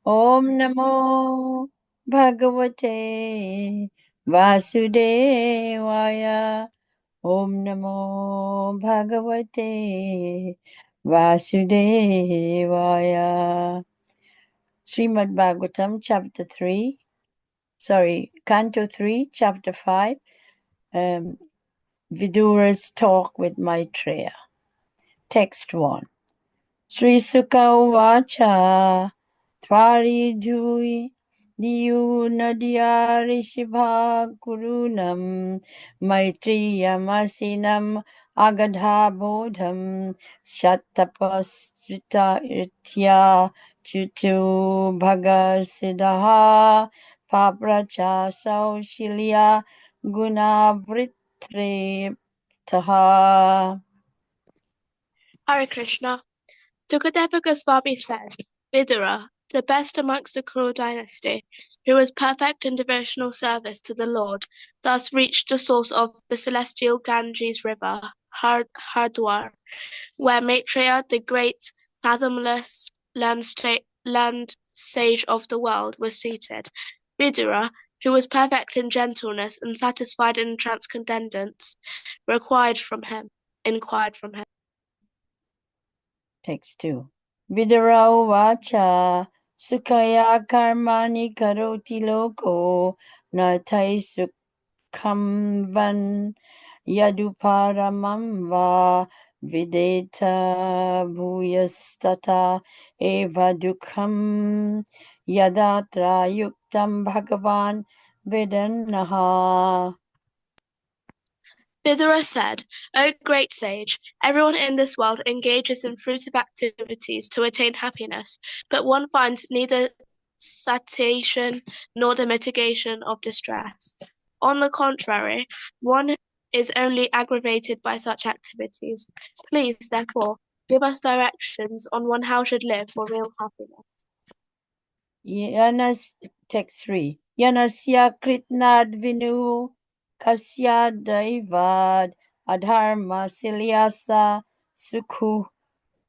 Om Namo Bhagavate Vasudevaya. Om Namo Bhagavate Vasudevaya. Srimad Bhagavatam, Canto 3, Chapter 5, Vidura's Talk with Maitreya. Text 1. Sri Sukha Uvacha Tvari Dhui Diyu Nadia Rishibha Kurunam Maitriyamasinam Agadha Bodham Shatapasrita Itya Chutu Bhagasiddha Papracha Saushilya Guna Vritre Taha. Hare Krishna. Sukadeva Goswami said, Vidura, the best amongst the Kuru dynasty, who was perfect in devotional service to the Lord, thus reached the source of the celestial Ganges river, Hardwar, where Maitreya, the great, fathomless land sage of the world, was seated. Vidura, who was perfect in gentleness and satisfied in transcendence, inquired from him. Text 2. Vidura Vacha Sukhaya Karmani Karoti Loko Natai Sukham Van Yaduparamam Va Videta Bhuyastata Eva Dukham Yadatra Yuktam Bhagavan Vedannaha. Vidura said, O great sage, everyone in this world engages in fruitive activities to attain happiness, but one finds neither satiation nor the mitigation of distress. On the contrary, one is only aggravated by such activities. Please, therefore, give us directions on one how should live for real happiness. Text 3. Yanasya Kritnad Vinu Kasya Daivad Adharma Silyasa Sukhu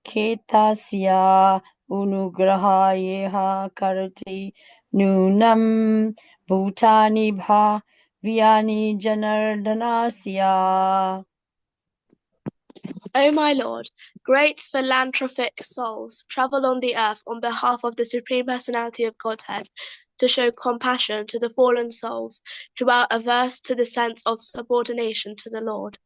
Ketasya Unugraha Yeha Karati Nunam Bhutani Bha Vyani Janardanasya. O my Lord, great philanthropic souls travel on the earth on behalf of the Supreme Personality of Godhead to show compassion to the fallen souls who are averse to the sense of subordination to the Lord.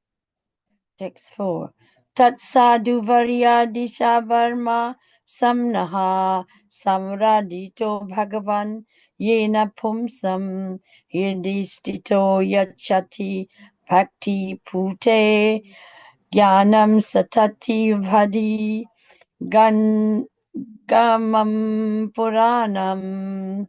Text 4. Tat sadhu varya disha varma samnaha samradito bhagavan yena pumsam hirdistito yachati bhakti pute jnanam satati vadi gamam puranam.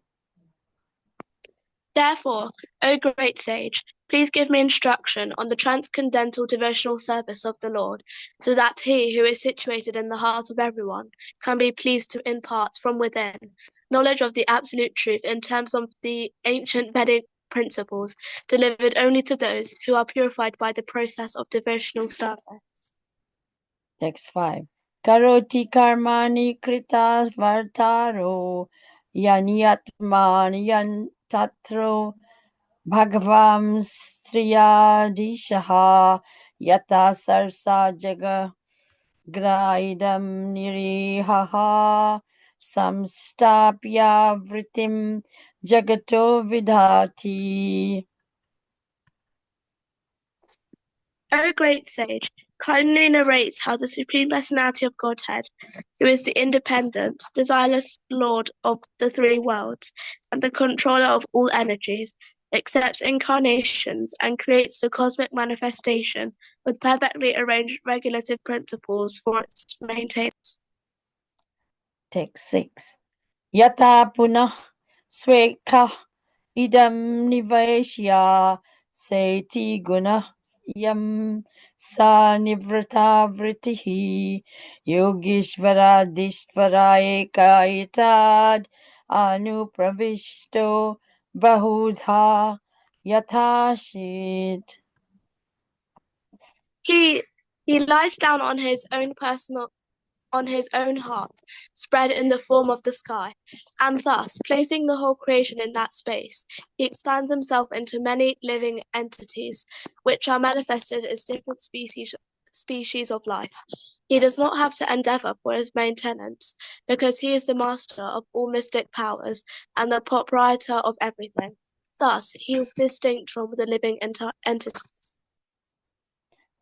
Therefore, O great sage, please give me instruction on the transcendental devotional service of the Lord, so that he who is situated in the heart of everyone can be pleased to impart from within knowledge of the absolute truth in terms of the ancient Vedic principles, delivered only to those who are purified by the process of devotional service. Text 5. Karoti karmani krita vartaro yanyatman yantatro bhagavam striyadishaha yata sarsa jaga graidam nirihaha samstapya vritim jagato vidhati. O great sage, kindly narrate how the Supreme Personality of Godhead, who is the independent, desireless Lord of the three worlds and the controller of all energies, accepts incarnations and creates the cosmic manifestation with perfectly arranged regulative principles for its maintenance. Text 6. Yata punah swekha idam niveshya seti guna yam sa nivrata vritihi yogishvara dishvara ekaitad anupravisto bahudha yathashit. He lies down on his own personal on his own heart, spread in the form of the sky, and thus, placing the whole creation in that space, he expands himself into many living entities, which are manifested as different species of life. He does not have to endeavor for his maintenance, because he is the master of all mystic powers and the proprietor of everything. Thus, he is distinct from the living entities.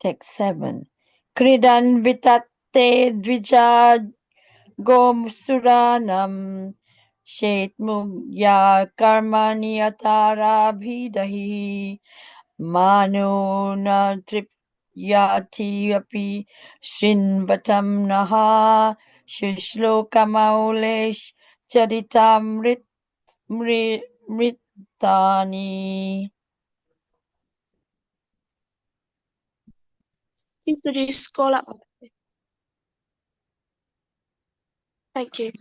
Text 7. Kridan vitate dvija gom suranam shet mugya karmani atara bhidahi mano na tripyati api shinvatam naha shishlokamaulesh charitamrit mritani. Please could you scroll up? Thank you.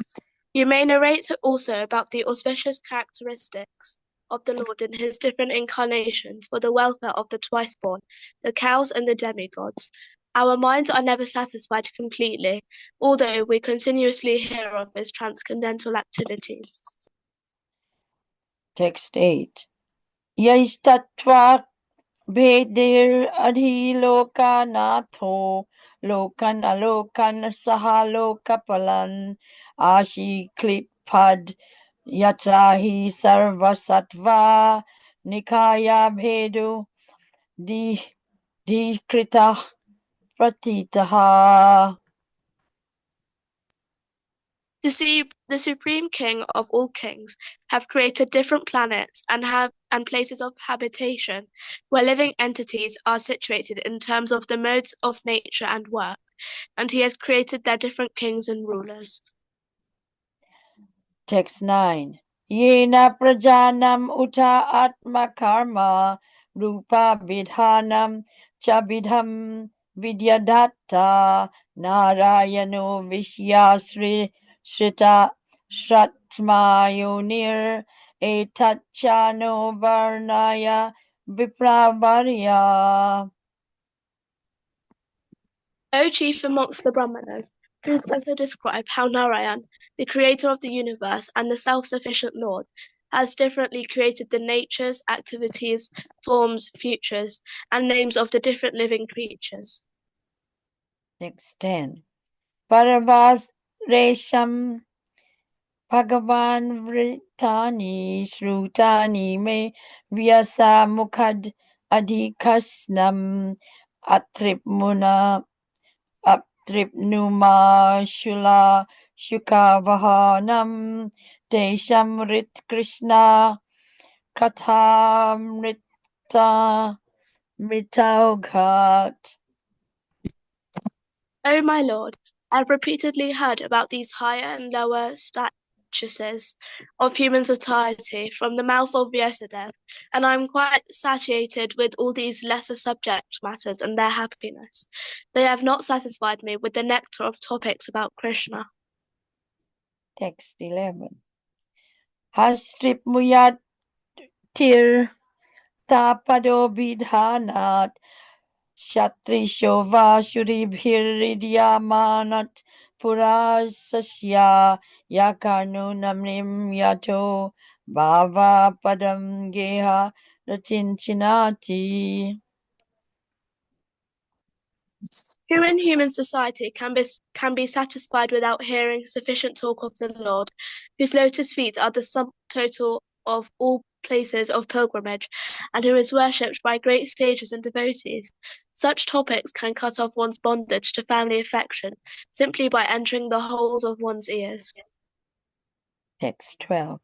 You may narrate also about the auspicious characteristics of the Lord in his different incarnations for the welfare of the twice-born, the cows and the demigods. Our minds are never satisfied completely, although we continuously hear of his transcendental activities. Text 8. Yaistatva Vedir adhilokanatho lokan alokan sahalokapalan ashi klipad yatrahi sarvasatva nikaya bhedu di dikrita pratitaha. The Supreme King of all kings have created different planets and places of habitation where living entities are situated in terms of the modes of nature and work, and he has created their different kings and rulers. Text 9. Yena prajanam uta atma karma rupa vidhanam chabidham vidyadatta narayano vishyasri shrita shratmayonir etachano varnaya vipravarya. O chief amongst the Brahmanas, please also describe how Narayan, the creator of the universe and the self-sufficient Lord, has differently created the natures, activities, forms, futures, and names of the different living creatures. Next 10. Paravas Resham Bhagavan Vritani Shrutani Me Vyasa Mukhad Adhikasnam Atripmuna Aptripnuma Shula Shukavahanam Deshamrit Krishna Kathamrita Mitaughat. O my Lord, I have repeatedly heard about these higher and lower statuses of human society from the mouth of Vyasadeva, and I am quite satiated with all these lesser subject matters and their happiness. They have not satisfied me with the nectar of topics about Krishna. Text 11. Hastrip Muyat Tir Tapado Bidhanat Shatrisho Vashuribhiridiamanat Purasasya Yakarnu Namnim Yato Bhava Padam Geha Rachinchinati. Who in human society can be satisfied without hearing sufficient talk of the Lord, whose lotus feet are the sum total of all places of pilgrimage, and who is worshipped by great sages and devotees? Such topics can cut off one's bondage to family affection simply by entering the holes of one's ears. Text 12.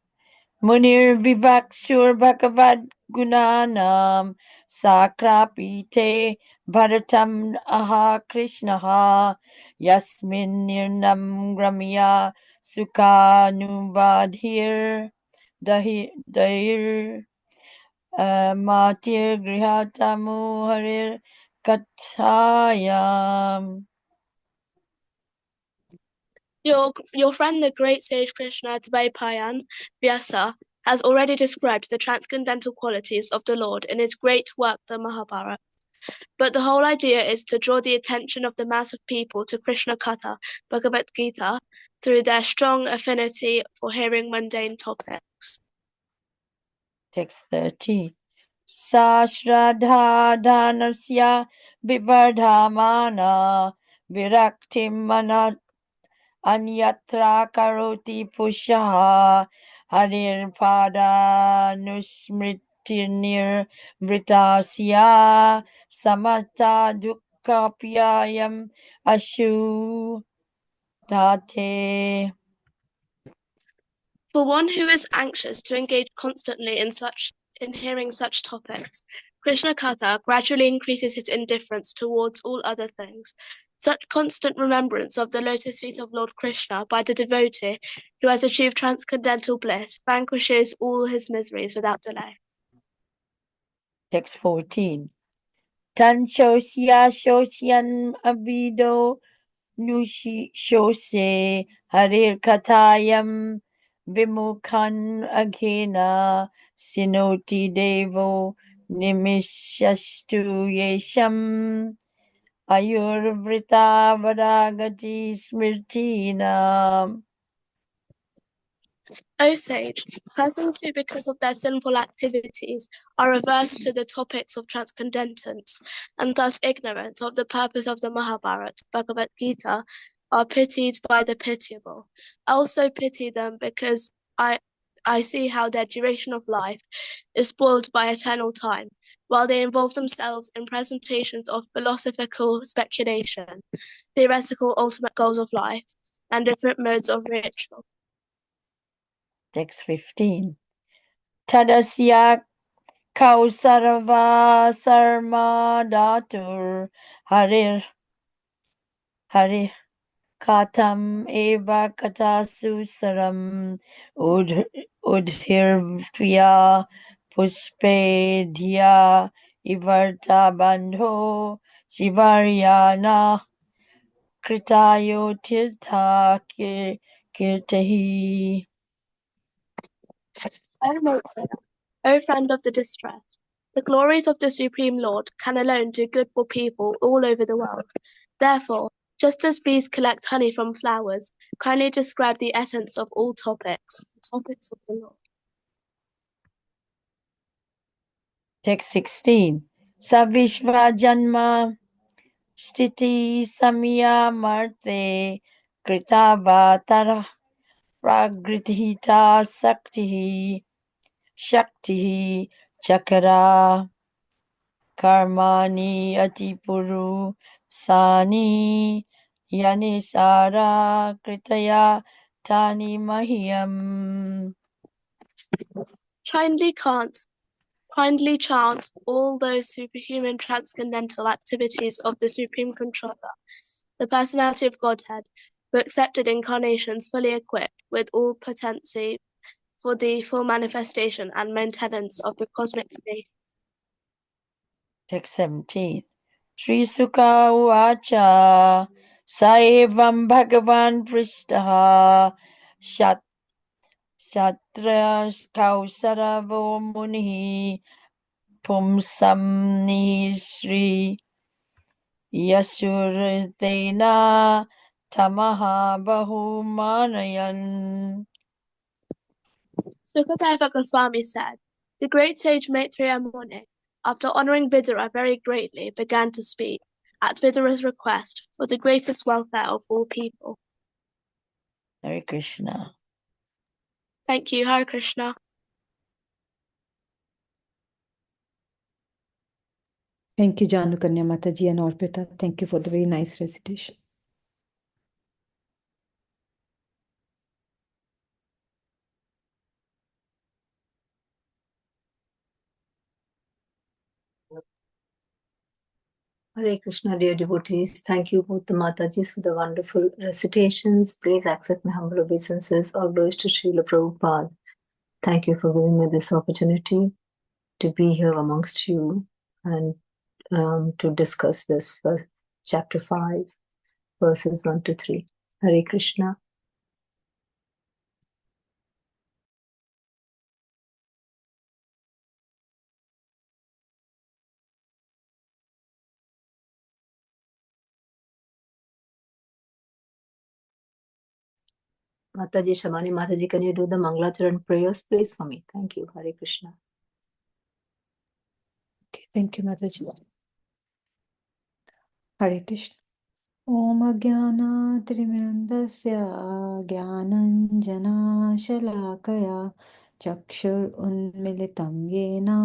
Munir Vivaksur Bhagavad Gunanam Sakrapite Bharatam Aha Krishnaha Yasmin Nirnam Gramya Sukhanubadhir Dahir Matir Grihatamu Harir Kathayam. Your friend, the great sage Krishna Dvaipayan Vyasa, has already described the transcendental qualities of the Lord in his great work, the Mahabharata. But the whole idea is to draw the attention of the mass of people to Krishna Katha, Bhagavad Gita, through their strong affinity for hearing mundane topics. Text 30. Sa shraddha dhanasya vivardhamana viraktim manat anyatra karoti pushaha harir pada nusmritinir vritasya samata dukkapyayam ashu date. For one who is anxious to engage constantly in hearing such topics, Krishna Katha gradually increases his indifference towards all other things. Such constant remembrance of the lotus feet of Lord Krishna by the devotee who has achieved transcendental bliss vanquishes all his miseries without delay. Text 14. Tan shosya shosyan avido nushi shose harir katayam vimukhan aghena sinoti devo nimishastu yesham ayurvrita vadagati smritina. O sage, persons who, because of their sinful activities, are averse to the topics of transcendentance, and thus ignorant of the purpose of the Mahabharata, Bhagavad Gita, are pitied by the pitiable. I also pity them because I see how their duration of life is spoiled by eternal time, while they involve themselves in presentations of philosophical speculation, theoretical ultimate goals of life, and different modes of ritual. Text 15. Tadasya kausarva sarma datur harir harir katam eva katasu saram udhirtviya puspe dhiya ivarta bandho shivaryana kritayo tirtha kirtahi. O Mamta, O friend of the distressed, the glories of the Supreme Lord can alone do good for people all over the world. Therefore, just as bees collect honey from flowers, kindly describe the essence of all topics, the topics of the Lord. Text 16. Savishva janma sthiti samya marte kritava pragrithita shakti chakra karmani atipuru sani yanisara kritaya tani mahyam. Kindly chant all those superhuman transcendental activities of the Supreme Controller, the personality of Godhead, who accepted incarnations fully equipped with all potency for the full manifestation and maintenance of the cosmic state. Text 17. Sri Sukha Uvacha Saevam Bhagavan Prishtaha Shat Shatra Kausaravo Munihi Pumsam Nishri Yasuritena Tamaha Bahumanayan. Sukadeva Goswami said, the great sage Maitreya Muni, after honoring Vidura very greatly, began to speak, at Vidura's request, for the greatest welfare of all people. Hare Krishna. Thank you, Hare Krishna. Thank you, Janukanya Mataji and Orpita. Thank you for the very nice recitation. Hare Krishna, dear devotees. Thank you both the Matajis for the wonderful recitations. Please accept my humble obeisances. All glories to Srila Prabhupada. Thank you for giving me this opportunity to be here amongst you and to discuss this chapter 5, verses 1 to 3. Hare Krishna. Mataji, Shamani Mataji, can you do the Mangalacharan prayers, please, for me? Thank you. Hare Krishna. Okay, thank you, Mataji. Hare Krishna. Om Ajnanatirmirandasya Jnananjana Chakshur Unmilitam Yena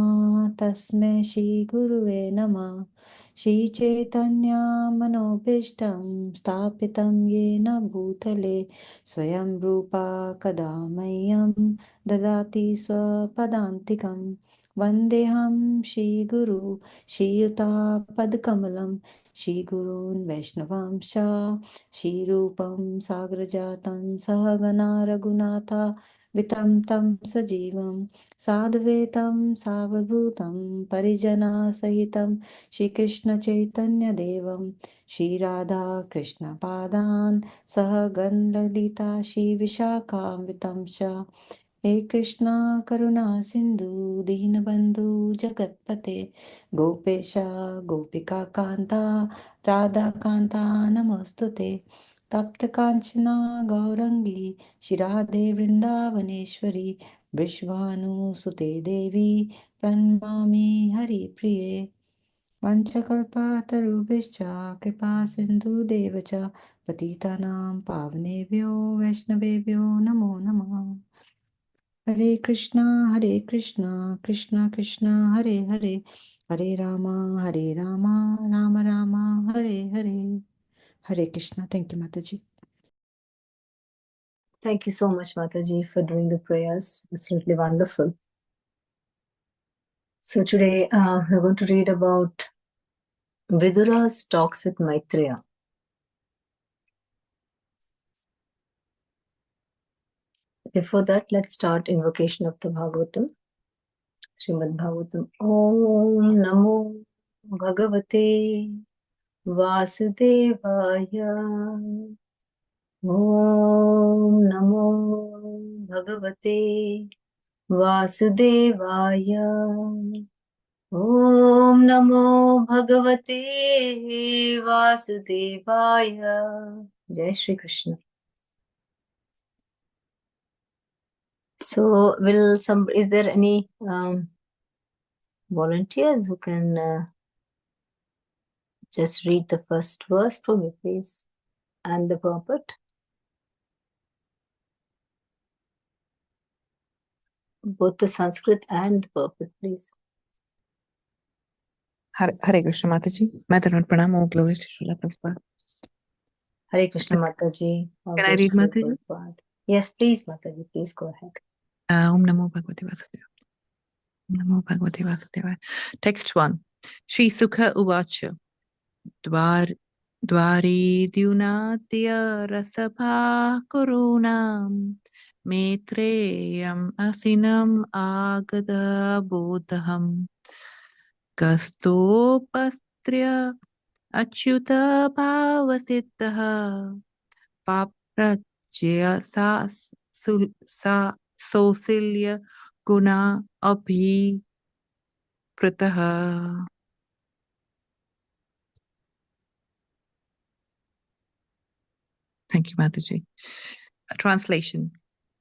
Tasmai Shri Guruve Namah. Shri Chaitanya Manobhishtam Stapitam Yena Bhutale Swayam Rupa Kadamayam Dadati Swapadantikam Vandeham Shri Guru Shri Yuta Padkamalam Shri Gurun Vaishnavamsha Shri Rupam Sagrajatam Sahagana Raghunatha Vitam tam sajivam sadhvetam savabhutam parijana sahitam Shri Krishna Chaitanya Devam Shri Radha Krishna Padan Sahagan Lalita Shri Vishakam Vitamsha He Krishna Karuna Sindhu Dinabandhu Jagatpate Gopesha Gopika Kanta Radha Kanta Namostute Tapta Kanchana Gaurangi Shirade Vrindavaneshwari Vishvanu Sute Devi Pranmami Hari Priye Vanchakalpatarubhishcha Kripa Sindhu Devacha Patitanam Pavnebhyo Vaishnavebhyo Namo Namah Hare Krishna, Krishna Krishna, Hare Hare, Hare Rama, Rama Rama, Hare Hare. Hare Krishna. Thank you, Mataji. Thank you so much, Mataji, for doing the prayers. Absolutely wonderful. So today we're going to read about Vidura's talks with Maitreya. Before that, let's start invocation of the Bhagavatam. Srimad Bhagavatam. Om Namo Bhagavate Vasudevaya. Om Namo Bhagavate Vasudevaya. Om Namo Bhagavate Vasudevaya. Jai Shri Krishna. So, is there any volunteers who can just read the first verse for me, please, and the purport? Both the Sanskrit and the purport, please. Hare Krishna Mataji. Mataran Pranam, all glories to Srila Prabhupada. Hare Krishna Mataji. Can I read Mataji? Yes, please, Mataji. Please go ahead. Om Namo Bhagavate Vasudevaya. Om Namo Bhagavate Vasudevaya. Text 1. Shri Sukha Uvacha. Dwari Dyunatya Rasabha Kurunam Maitreyam Asinam Agada Bodham Gastopastrya Achyuta Bhavasiddha Paprachya Sausilya Guna Abhiprataha. Thank you, Mataji. Translation.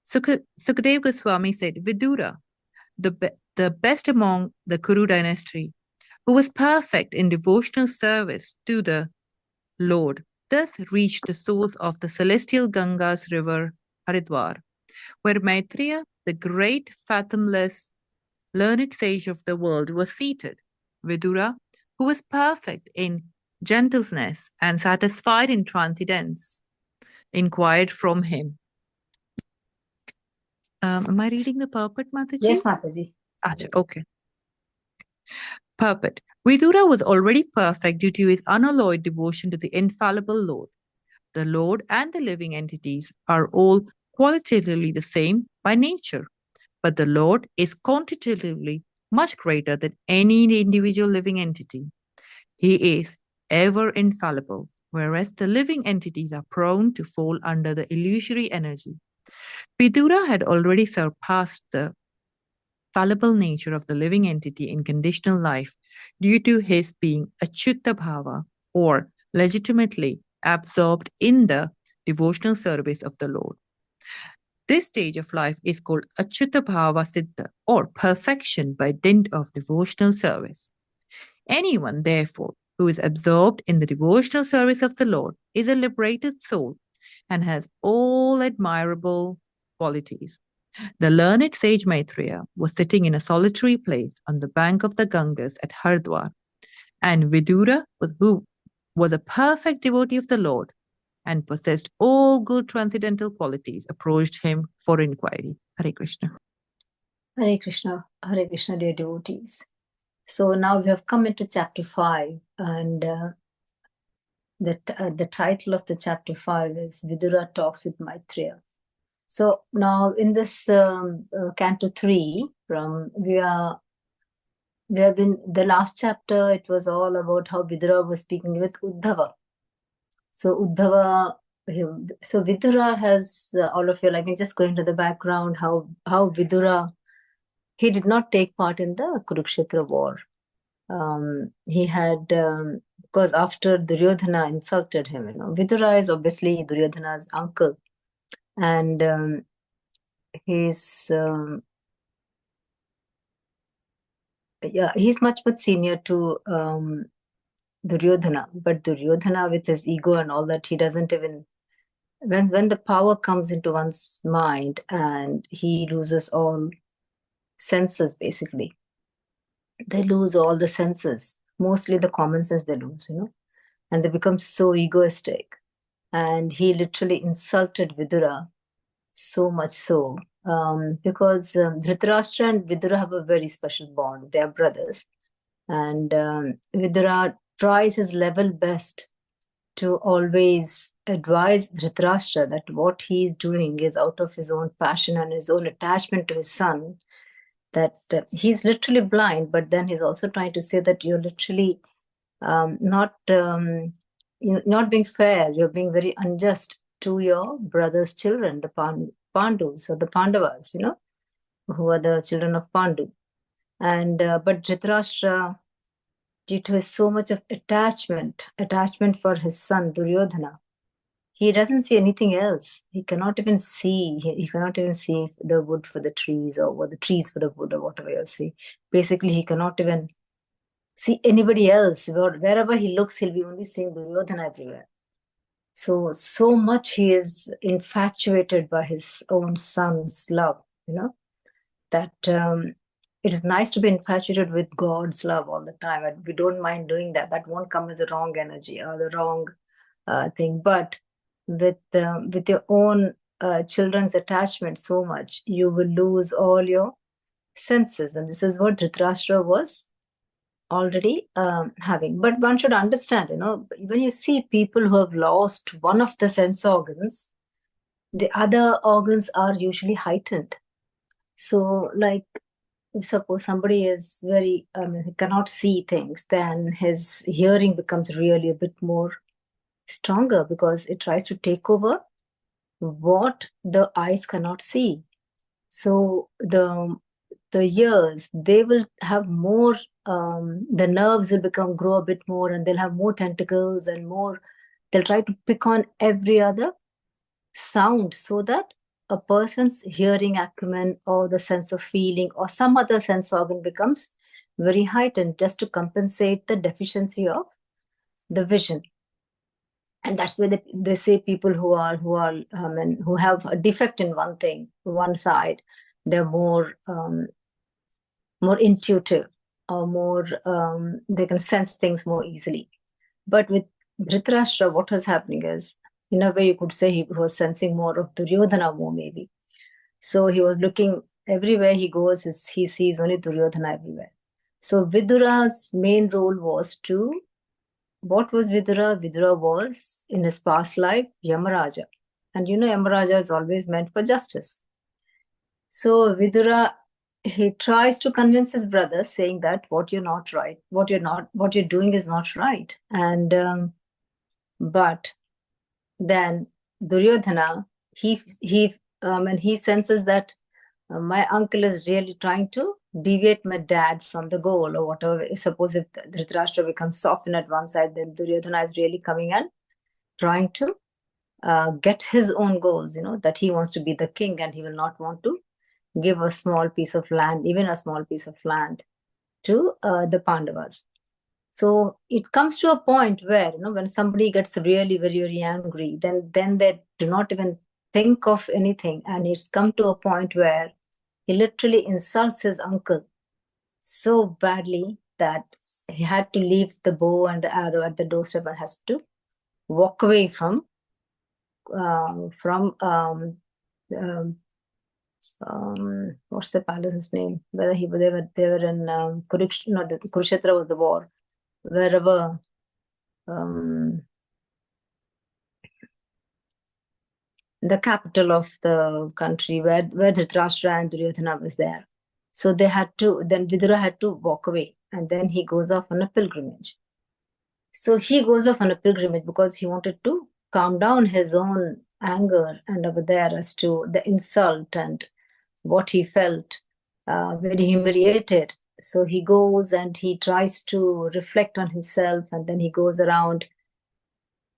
Sukadeva Goswami said, Vidura, the best among the Kuru dynasty, who was perfect in devotional service to the Lord, thus reached the source of the celestial Ganga's river Haridwar, where Maitreya, the great, fathomless, learned sage of the world, was seated. Vidura, who was perfect in gentleness and satisfied in transcendence, inquired from him. Am I reading the purport, Mataji? Yes, Mataji. Okay. Purport. Vidura was already perfect due to his unalloyed devotion to the infallible Lord. The Lord and the living entities are all qualitatively the same by nature, but the Lord is quantitatively much greater than any individual living entity. He is ever infallible, whereas the living entities are prone to fall under the illusory energy. Vidura had already surpassed the fallible nature of the living entity in conditional life due to his being achyuta bhava, or legitimately absorbed in the devotional service of the Lord. This stage of life is called Achyuta Bhava Siddha, or perfection by dint of devotional service. Anyone, therefore, who is absorbed in the devotional service of the Lord is a liberated soul and has all admirable qualities. The learned sage Maitreya was sitting in a solitary place on the bank of the Ganges at Hardwar, and Vidura, who was a perfect devotee of the Lord and possessed all good transcendental qualities, approached him for inquiry. Hare Krishna. Hare Krishna, dear devotees. So now we have come into chapter 5, and the title of the chapter 5 is Vidura Talks with Maitreya. So now in this canto 3, we have been, the last chapter, it was all about how Vidura was speaking with Uddhava. So Vidura has, all of you, like, just going to the background, how Vidura, he did not take part in the Kurukshetra war. He had, because after Duryodhana insulted him, Vidura is obviously Duryodhana's uncle, and he's much senior to Duryodhana, but Duryodhana, with his ego and all that, he doesn't even, when the power comes into one's mind and he loses all senses, basically, they lose all the senses, mostly the common sense they lose, and they become so egoistic. And he literally insulted Vidura, so much so, because Dhritarashtra and Vidura have a very special bond. They are brothers. And Vidura tries his level best to always advise Dhritarashtra that what he is doing is out of his own passion and his own attachment to his son, that he's literally blind, but then he's also trying to say that you're literally not being fair, you're being very unjust to your brother's children, the Pandus or the Pandavas, who are the children of Pandu. And but Dhritarashtra, due to his so much of attachment for his son Duryodhana, he doesn't see anything else. He cannot even see. He cannot even see the wood for the trees, or the trees for the wood, or whatever you'll see. Basically, he cannot even see anybody else. Wherever he looks, he'll be only seeing Duryodhana everywhere. So much he is infatuated by his own son's love, that it is nice to be infatuated with God's love all the time. And we don't mind doing that. That won't come as a wrong energy or the wrong thing. But with your own children's attachment so much, you will lose all your senses. And this is what Dhritarashtra was already having. But one should understand, when you see people who have lost one of the sense organs, the other organs are usually heightened. So, like, if suppose somebody is very, he cannot see things, then his hearing becomes really a bit more stronger, because it tries to take over what the eyes cannot see. So the ears, they will have more, the nerves will grow a bit more, and they'll have more tentacles and more, they'll try to pick on every other sound, so that a person's hearing acumen or the sense of feeling or some other sense organ becomes very heightened, just to compensate the deficiency of the vision. And that's where they say people who have a defect in one side, they're more intuitive, or more, they can sense things more easily. But with Dhritarashtra, what was happening is, in a way you could say he was sensing more of Duryodhana more, maybe. So he was looking everywhere he goes, he sees only Duryodhana everywhere. So Vidura's main role was what was Vidura? Vidura was, in his past life, Yamaraja. And Yamaraja is always meant for justice. So Vidura, he tries to convince his brother, saying that what you're doing is not right. And but then Duryodhana, he senses that my uncle is really trying to deviate my dad from the goal, or whatever. Suppose if Dhritarashtra becomes softened at one side, then Duryodhana is really coming and trying to get his own goals, that he wants to be the king and he will not want to give a small piece of land, even a small piece of land, to the Pandavas. So it comes to a point where, when somebody gets really very, very angry, then they do not even think of anything. And it's come to a point where he literally insults his uncle so badly that he had to leave the bow and the arrow at the doorstep and has to walk away from what's the palace's name? Whether they were in Kurukshetra, no, the Kurukshetra was the war. Wherever the capital of the country, where Dhritarashtra and Duryodhana was there. So then Vidura had to walk away, and then he goes off on a pilgrimage. So he goes off on a pilgrimage because he wanted to calm down his own anger and over there as to the insult and what he felt, very humiliated. So he goes and he tries to reflect on himself, and then he goes around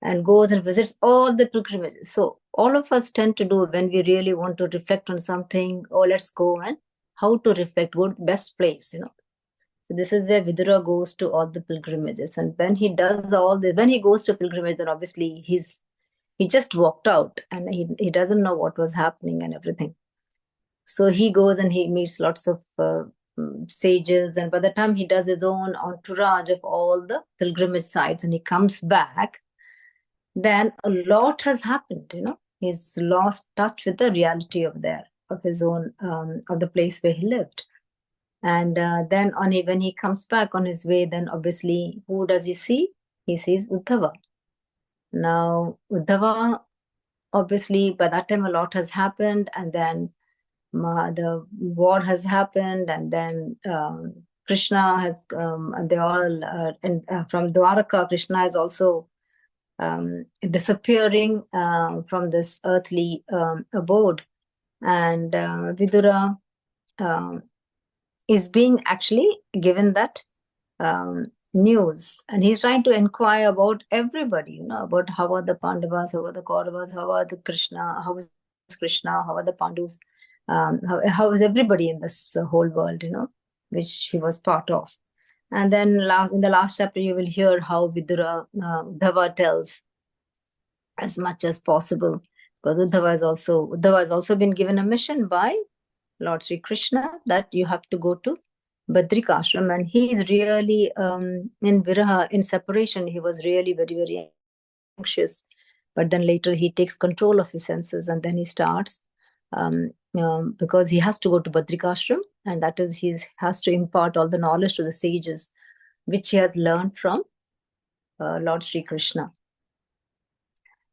and goes and visits all the pilgrimages. So all of us tend to do when we really want to reflect on something, let's go and how to reflect, go to the best place, So this is where Vidura goes to all the pilgrimages. And when he does when he goes to pilgrimage, then obviously he just walked out and he doesn't know what was happening and everything. So he goes and he meets lots of sages. And by the time he does his own entourage of all the pilgrimage sites and he comes back, then a lot has happened, He's lost touch with the reality of his own, of the place where he lived. And then when he comes back on his way, then obviously, who does he see? He sees Uddhava. Now, Uddhava, obviously, by that time, a lot has happened. And then the war has happened. And then Krishna has, and they all, from Dwaraka, Krishna is also disappearing from this earthly abode. And Vidura is being actually given that news, and he's trying to inquire about everybody, about how are the Pandavas, how are the Kauravas, how are the Krishna, how is Krishna, how are the Pandus, how is everybody in this whole world, which he was part of. And then in the last chapter, you will hear how Vidura, Uddhava tells as much as possible, because Uddhava has also been given a mission by Lord Sri Krishna that you have to go to Badrikashram, and he is really in viraha, in separation. He was really very, very anxious, but then later he takes control of his senses, and then he starts because he has to go to Badrikashram, and that is he has to impart all the knowledge to the sages, which he has learned from Lord Sri Krishna.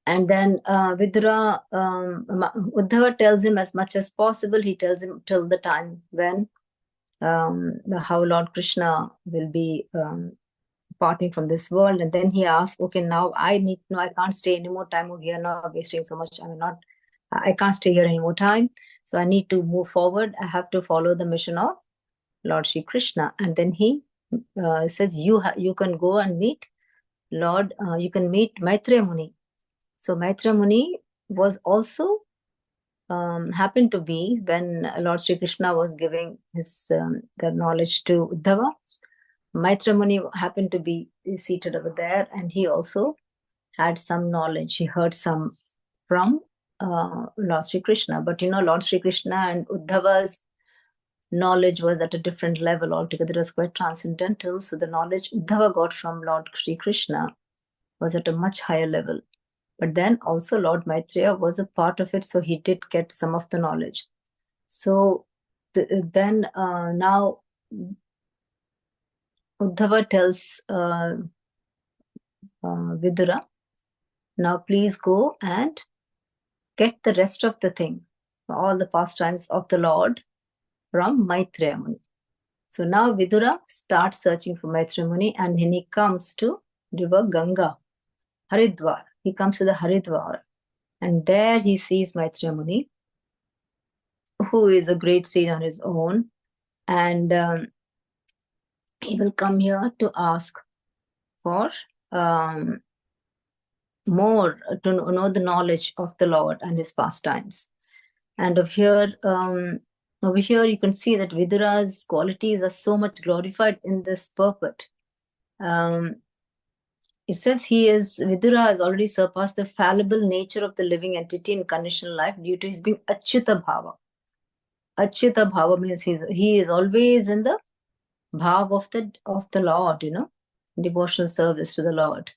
And then Vidura, Uddhava tells him as much as possible. He tells him till the time when how Lord Krishna will be parting from this world. And then he asks, okay, now I can't stay any more time over here, now wasting so much. I can't stay here any more time. So I need to move forward. I have to follow the mission of Lord Sri Krishna. And then he says, you can go and meet you can meet Maitreya Muni. So Maitreya Muni was also happened to be when Lord Sri Krishna was giving his the knowledge to Uddhava. Maitreya Muni happened to be seated over there, and he also had some knowledge. He heard some from Lord Sri Krishna. But Lord Sri Krishna and Uddhava's knowledge was at a different level altogether. It was quite transcendental. So the knowledge Uddhava got from Lord Sri Krishna was at a much higher level. But then also Lord Maitreya was a part of it, so he did get some of the knowledge. So then now Uddhava tells Vidura, now please go and get the rest of the thing, all the pastimes of the Lord from Maitreya Muni. So now Vidura starts searching for Maitreya Muni, and when he comes to river Ganga, Haridwar, he comes to the Haridwar, and there he sees Maitreya Muni, who is a great sage on his own, and he will come here to ask for more to know the knowledge of the Lord and his pastimes. And over here you can see that Vidura's qualities are so much glorified in this purport. It says Vidura has already surpassed the fallible nature of the living entity in conditional life due to his being Achyuta Bhava. Achyuta Bhava means he is always in the bhav of the Lord, devotional service to the Lord.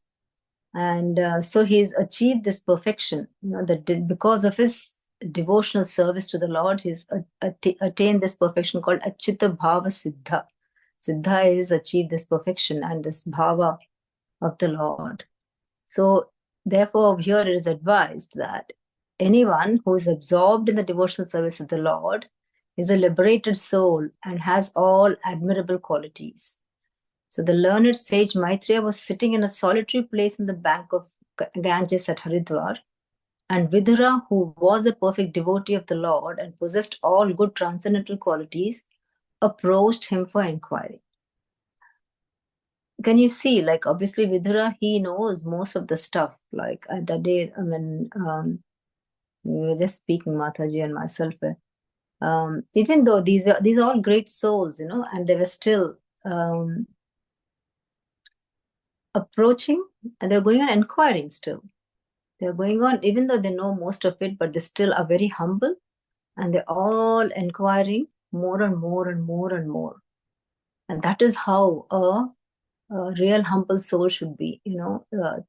And so he's achieved this perfection, that because of his devotional service to the Lord, he's attained this perfection called Achyuta Bhava Siddha. Siddha is achieved this perfection and this bhava of the Lord. So therefore here it is advised that anyone who is absorbed in the devotional service of the Lord is a liberated soul and has all admirable qualities. So the learned sage Maitreya was sitting in a solitary place in the bank of Ganges at Haridwar, and Vidura, who was a perfect devotee of the Lord and possessed all good transcendental qualities, approached him for inquiry. Can you see, like, obviously Vidura, he knows most of the stuff. Like that day, we were just speaking, Mataji and myself, even though these are all great souls, and they were still approaching, and they're going on inquiring still. They're going on, even though they know most of it, but they still are very humble, and they're all inquiring more and more and more and more. And that is how a real humble soul should be,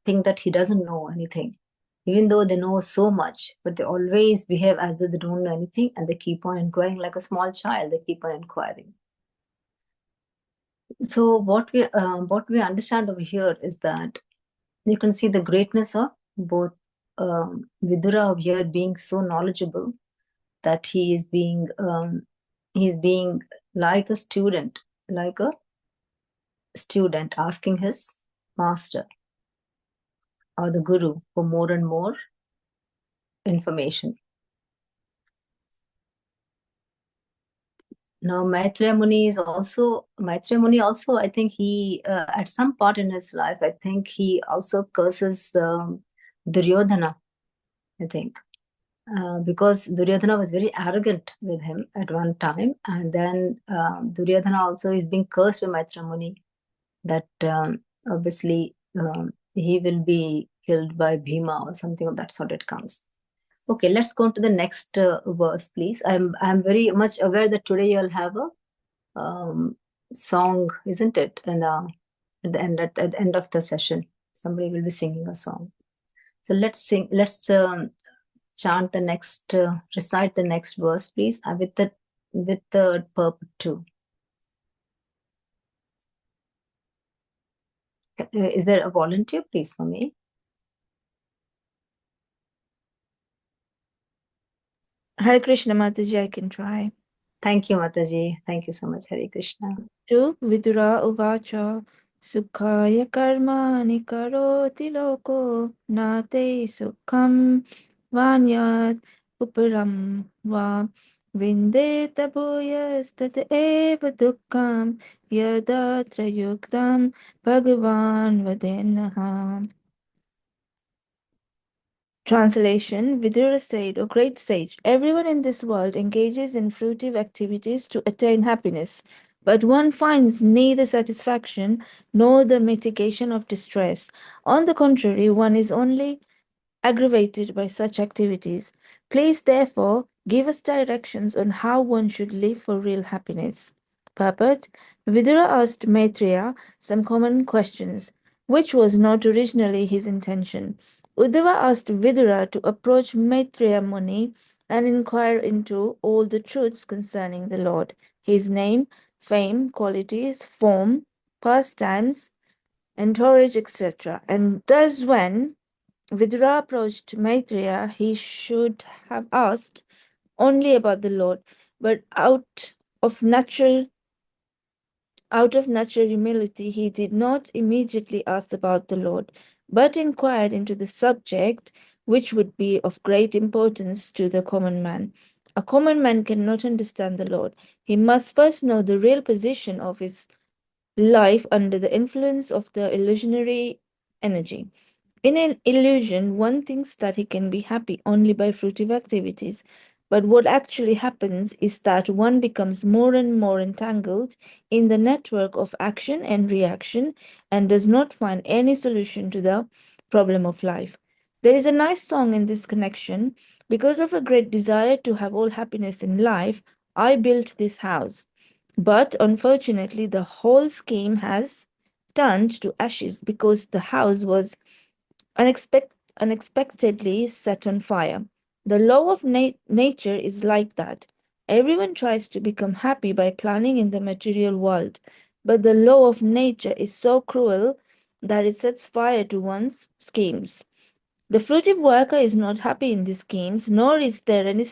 think that he doesn't know anything, even though they know so much, but they always behave as though they don't know anything, and they keep on inquiring like a small child. They keep on inquiring. So what we understand over here is that you can see the greatness of both Vidura over here being so knowledgeable that he is being like a student asking his master or the guru for more and more information. Now Maitreya Muni also, I think he, at some part in his life, I think he also curses Duryodhana, I think. Because Duryodhana was very arrogant with him at one time, and then Duryodhana also is being cursed by Maitreya Muni that obviously he will be killed by Bhima or something of that sort. It comes. Okay, let's go to the next verse, please. I'm very much aware that today you'll have a song, isn't it? And at the end of the session, somebody will be singing a song. So let's sing. Let's chant the next, recite the next verse, please, with the purport too. Is there a volunteer, please, for me? Hare Krishna, Mataji, I can try. Thank you, Mataji. Thank you so much, Hare Krishna. To Vidura Uvacha Sukhaya Karmani Karoti Loko Nate Sukham Vanyat Uparam Va Vindeta Bhuyastat Eva Dukkam Yadatra Yuktam Bhagavan Vadenaham. Translation: Vidura said, O great sage, everyone in this world engages in fruitive activities to attain happiness, but one finds neither satisfaction nor the mitigation of distress. On the contrary, one is only aggravated by such activities. Please, therefore, give us directions on how one should live for real happiness. Purport: Vidura asked Maitreya some common questions, which was not originally his intention. Uddhava asked Vidura to approach Maitreya Muni and inquire into all the truths concerning the Lord, his name, fame, qualities, form, pastimes, entourage, etc. And thus when Vidura approached Maitreya, he should have asked only about the Lord, but out of natural humility, he did not immediately ask about the Lord, but inquired into the subject which would be of great importance to the common man. A common man cannot understand the Lord. He must first know the real position of his life under the influence of the illusionary energy. In an illusion, one thinks that he can be happy only by fruitive activities. But what actually happens is that one becomes more and more entangled in the network of action and reaction and does not find any solution to the problem of life. There is a nice song in this connection. Because of a great desire to have all happiness in life, I built this house. But unfortunately, the whole scheme has turned to ashes because the house was unexpectedly set on fire. The law of nature is like that. Everyone tries to become happy by planning in the material world, but the law of nature is so cruel that it sets fire to one's schemes. The fruitive worker is not happy in these schemes, nor is there any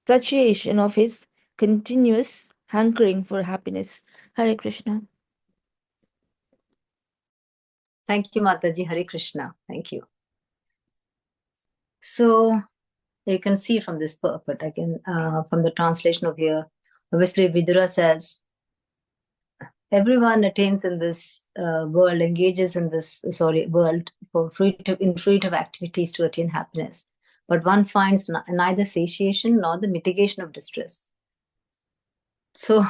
satiation of his continuous hankering for happiness. Hare Krishna. Thank you, Mataji. Hare Krishna. Thank you. So you can see from this purport again, from the translation of here, obviously Vidura says, everyone attains in this world, engages in this world for fruitive activities to attain happiness. But one finds neither satiation nor the mitigation of distress. So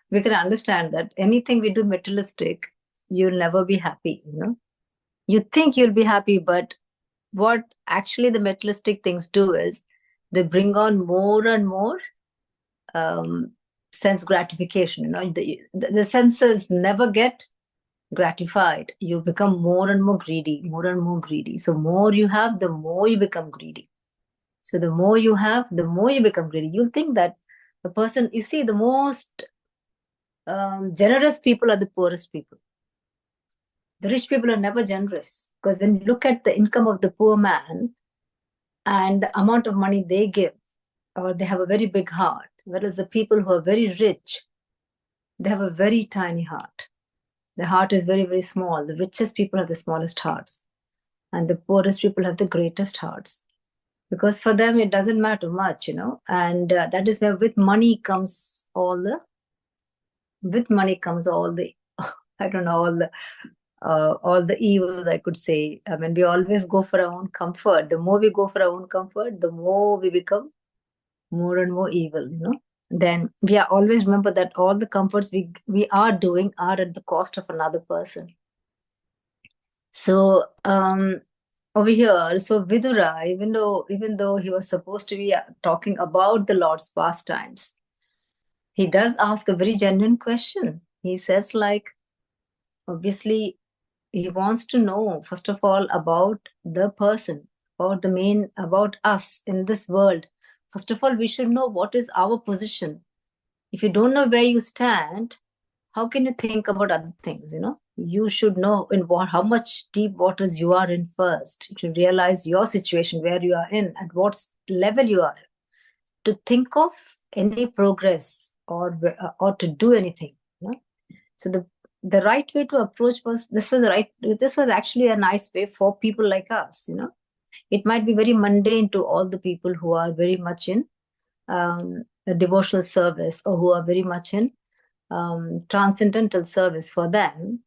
we can understand that anything we do materialistic, you'll never be happy. You think you'll be happy, but what actually the materialistic things do is they bring on more and more sense gratification. The senses never get gratified. You become more and more greedy, more and more greedy. So more you have, the more you become greedy. So the more you have, the more you become greedy. You'll think that the person, you see, the most generous people are the poorest people. The rich people are never generous, because when you look at the income of the poor man and the amount of money they give, or they have a very big heart, whereas the people who are very rich, they have a very tiny heart. The heart is very, very small. The richest people have the smallest hearts, and the poorest people have the greatest hearts, because for them it doesn't matter much, and that is where with money comes all the I don't know, all the evils, I could say. I mean, we always go for our own comfort. The more we go for our own comfort, the more we become more and more evil, Then we are always remember that all the comforts we are doing are at the cost of another person. So over here, so Vidura, even though he was supposed to be talking about the Lord's pastimes, he does ask a very genuine question. He says, obviously, he wants to know, first of all, about the person, about us in this world. First of all, we should know what is our position. If you don't know where you stand, how can you think about other things? You should know how much deep waters you are in first. You should realize your situation, where you are in, at what level you are, to think of any progress or to do anything. So the right way to approach this was actually a nice way for people like us. It might be very mundane to all the people who are very much in a devotional service, or who are very much in transcendental service. For them,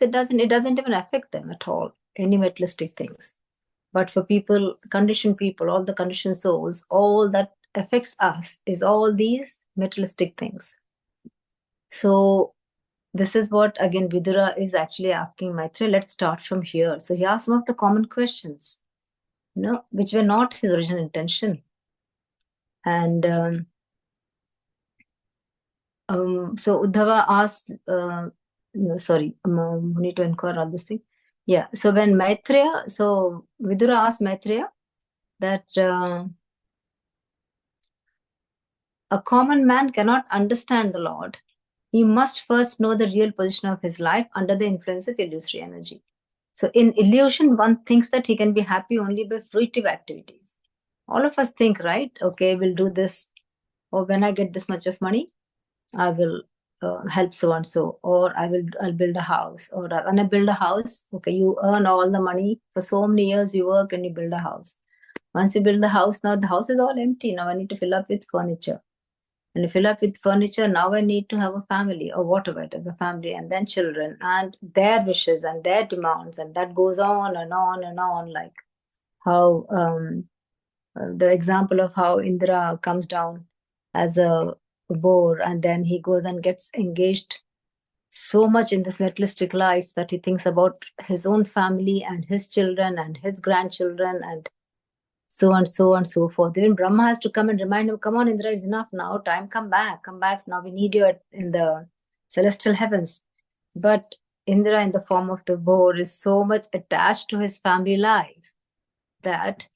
it doesn't even affect them at all, any materialistic things. But for conditioned people, all the conditioned souls, all that affects us is all these materialistic things. So this is what, again, Vidura is actually asking Maitreya. Let's start from here. So he asked some of the common questions, which were not his original intention. And so Uddhava asked, we need to inquire all this thing. Yeah, so when Vidura asked Maitreya that a common man cannot understand the Lord. He must first know the real position of his life under the influence of illusory energy. So in illusion, one thinks that he can be happy only by fruitive activities. All of us think, right? Okay, we'll do this, or when I get this much of money, I will help so and so, or I'll build a house, or when I build a house, okay, you earn all the money for so many years, you work and you build a house. Once you build the house, now the house is all empty. Now I need to fill up with furniture. And fill up with furniture. Now I need to have a family or whatever it is, a family, and then children and their wishes and their demands. And that goes on and on and on, like how the example of how Indra comes down as a boar and then he goes and gets engaged so much in this materialistic life that he thinks about his own family and his children and his grandchildren and so and so and so forth. Even Brahma has to come and remind him, come on, Indra, it's enough now. Time, come back. Now we need you in the celestial heavens. But Indra, in the form of the boar, is so much attached to his family life that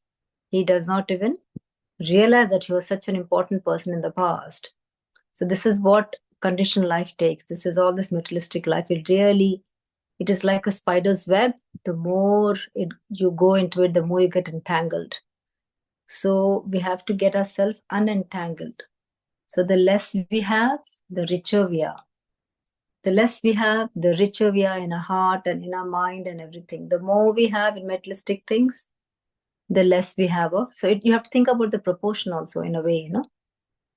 he does not even realize that he was such an important person in the past. So this is what conditioned life takes. This is all this materialistic life. It is like a spider's web. The more you go into it, the more you get entangled. So we have to get ourselves unentangled. So the less we have, the richer we are. The less we have, the richer we are in our heart and in our mind and everything. The more we have in materialistic things, the less we have of. So you have to think about the proportion also in a way,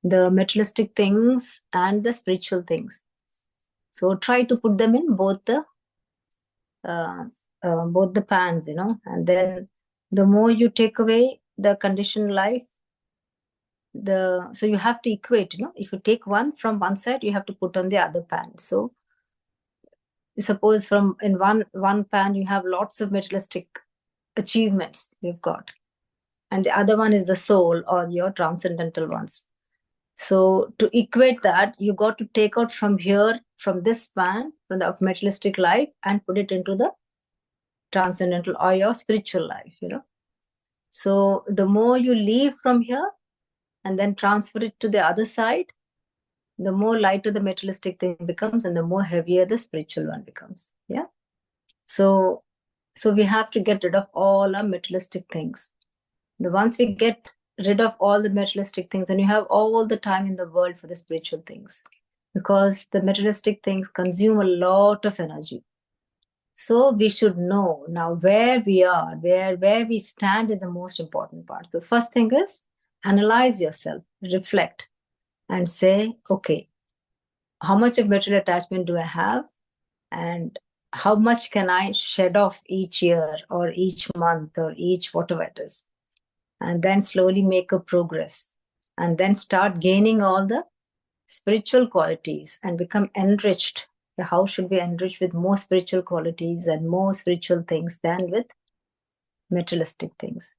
the materialistic things and the spiritual things. So try to put them in both the pans, and then the more you take away the conditioned life, so you have to equate, if you take one from one side, you have to put on the other pan. So suppose from in one pan you have lots of materialistic achievements you've got, and the other one is the soul or your transcendental ones. So to equate that, you got to take out from here, from this pan, from the materialistic life, and put it into the transcendental or your spiritual life, So the more you leave from here and then transfer it to the other side, the more lighter the materialistic thing becomes and the more heavier the spiritual one becomes. Yeah. So we have to get rid of all our materialistic things. Once we get rid of all the materialistic things, then you have all the time in the world for the spiritual things, because the materialistic things consume a lot of energy. So we should know now where we are, where we stand is the most important part. So the first thing is analyze yourself, reflect, and say, okay, how much of material attachment do I have? And how much can I shed off each year or each month or each whatever it is? And then slowly make a progress. And then start gaining all the spiritual qualities and become enriched. How should we enrich with more spiritual qualities and more spiritual things than with materialistic things?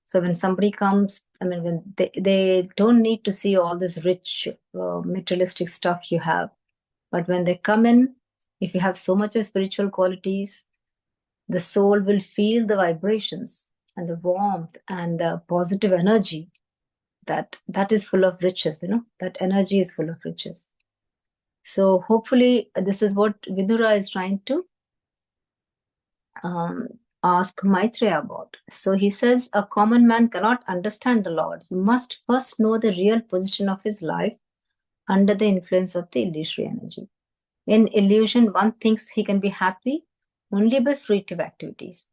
So when somebody comes, when they don't need to see all this rich materialistic stuff you have. But when they come in, if you have so much of spiritual qualities, the soul will feel the vibrations and the warmth and the positive energy that is full of riches, that energy is full of riches. So hopefully this is what Vidura is trying to ask Maitreya about. So he says, a common man cannot understand the Lord. He must first know the real position of his life under the influence of the illusory energy. In illusion, one thinks he can be happy only by fruitive activities.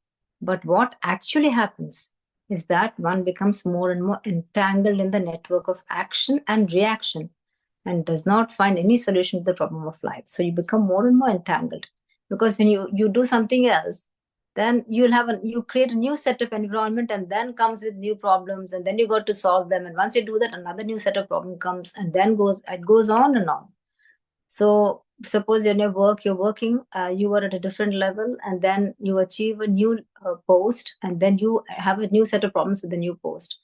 But what actually happens is that one becomes more and more entangled in the network of action and reaction and does not find any solution to the problem of life. So you become more and more entangled, because when you do something else, then you create a new set of environment, and then comes with new problems, and then you got to solve them. And once you do that, another new set of problem comes, and then it goes on and on. So suppose in your work, you're working, you were at a different level, and then you achieve a new post, and then you have a new set of problems with the new post.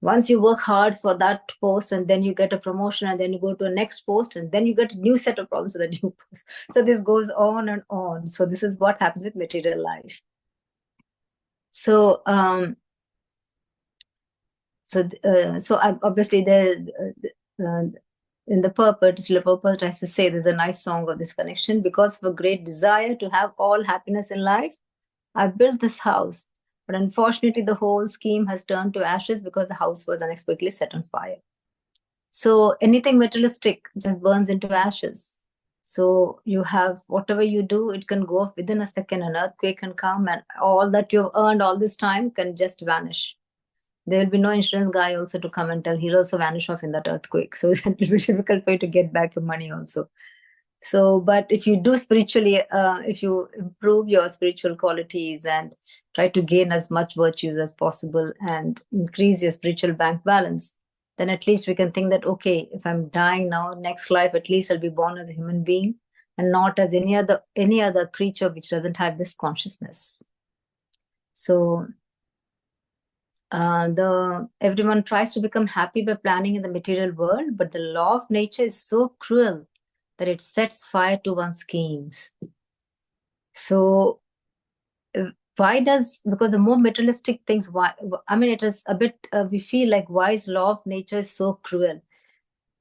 Once you work hard for that post, and then you get a promotion, and then you go to a next post, and then you get a new set of problems with a new post. So this goes on and on. So this is what happens with material life. So obviously in the purport, Srila Prabhupada tries to say, there's a nice song of this connection. Because of a great desire to have all happiness in life, I built this house. But unfortunately, the whole scheme has turned to ashes because the house was unexpectedly set on fire. So anything materialistic just burns into ashes. So you have whatever you do, it can go off within a second. An earthquake can come, and all that you've earned all this time can just vanish. There will be no insurance guy also to come and tell. He'll also vanish off in that earthquake. So it will be difficult for you to get back your money also. So, but if you do spiritually, if you improve your spiritual qualities and try to gain as much virtues as possible and increase your spiritual bank balance, then at least we can think that, okay, if I'm dying now, next life, at least I'll be born as a human being and not as any other creature which doesn't have this consciousness. So everyone tries to become happy by planning in the material world, but the law of nature is so cruel that it sets fire to one's schemes. So because the more materialistic things, it is a bit, we feel like, why is law of nature so cruel?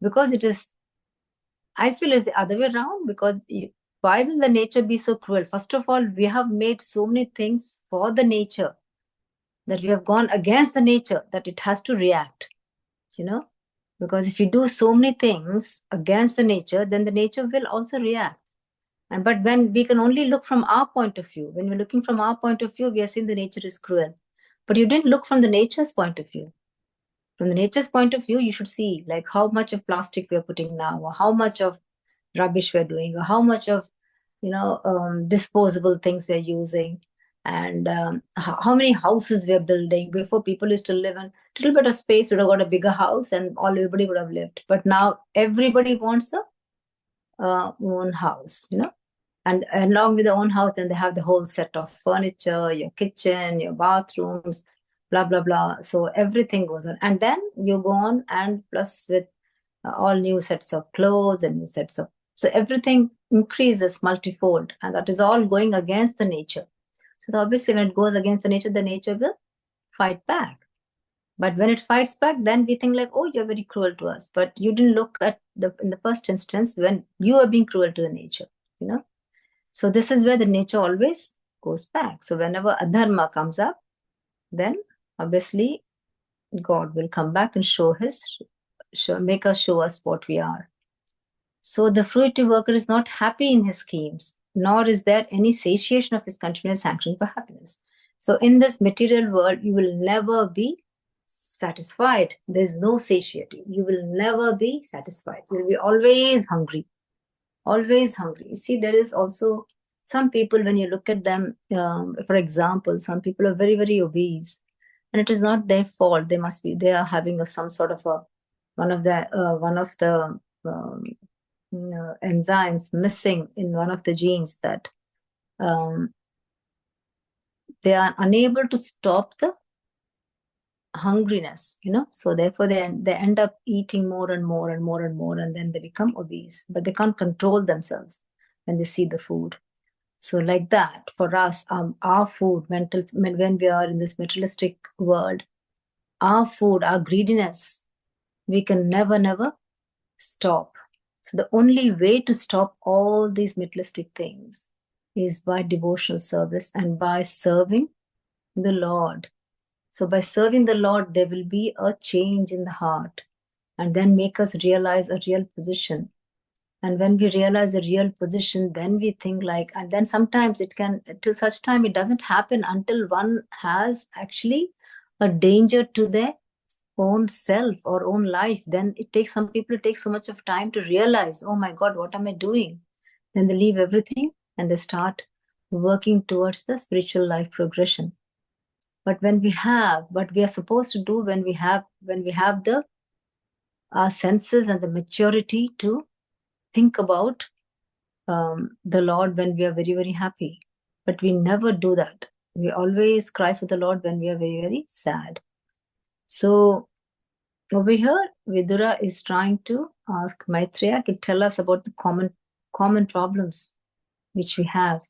Because it is, I feel it's the other way around, because why will the nature be so cruel? First of all, we have made so many things for the nature that we have gone against the nature, that it has to react, because if you do so many things against the nature, then the nature will also react. But when we can only look from our point of view, when we're looking from our point of view, we are seeing the nature is cruel. But you didn't look from the nature's point of view. From the nature's point of view, you should see like how much of plastic we're putting now, or how much of rubbish we're doing, or how much of disposable things we're using, and how many houses we're building. Before, people used to live in a little bit of space, would have got a bigger house, and everybody would have lived. But now everybody wants a own house, and along with the own house, then they have the whole set of furniture, your kitchen, your bathrooms, blah blah blah. So everything goes on, and then you go on, and plus with all new sets of clothes and new sets of, so everything increases multifold, and that is all going against the nature. So obviously when it goes against the nature will fight back. But when it fights back, then we think like, oh, you're very cruel to us. But you didn't look at in the first instance when you are being cruel to the nature, So this is where the nature always goes back. So whenever adharma comes up, then obviously God will come back and make us show us what we are. So the fruitive worker is not happy in his schemes, nor is there any satiation of his continuous hankering for happiness. So in this material world, you will never be satisfied. There's no satiety. You will never be satisfied. You will be always hungry. Always hungry. You see, there is also some people, when you look at them, for example, some people are very, very obese, and it is not their fault. They are having some sort of one of the enzymes missing in one of the genes, that they are unable to stop the hungriness, so therefore they end up eating more and more and more and more, and then they become obese, but they can't control themselves when they see the food. So like that, for us, our food, when we are in this materialistic world, our food, our greediness, we can never stop. So the only way to stop all these materialistic things is by devotional service and by serving the Lord. So by serving the Lord, there will be a change in the heart, and then make us realize a real position. And when we realize a real position, then we think like, and then sometimes till such time, it doesn't happen until one has actually a danger to their own self or own life. Then some people take so much of time to realize, oh my God, what am I doing? Then they leave everything and they start working towards the spiritual life progression. But what we are supposed to do when we have our senses and the maturity to think about the Lord when we are very, very happy. But we never do that. We always cry for the Lord when we are very, very sad. So over here, Vidura is trying to ask Maitreya to tell us about the common problems which we have,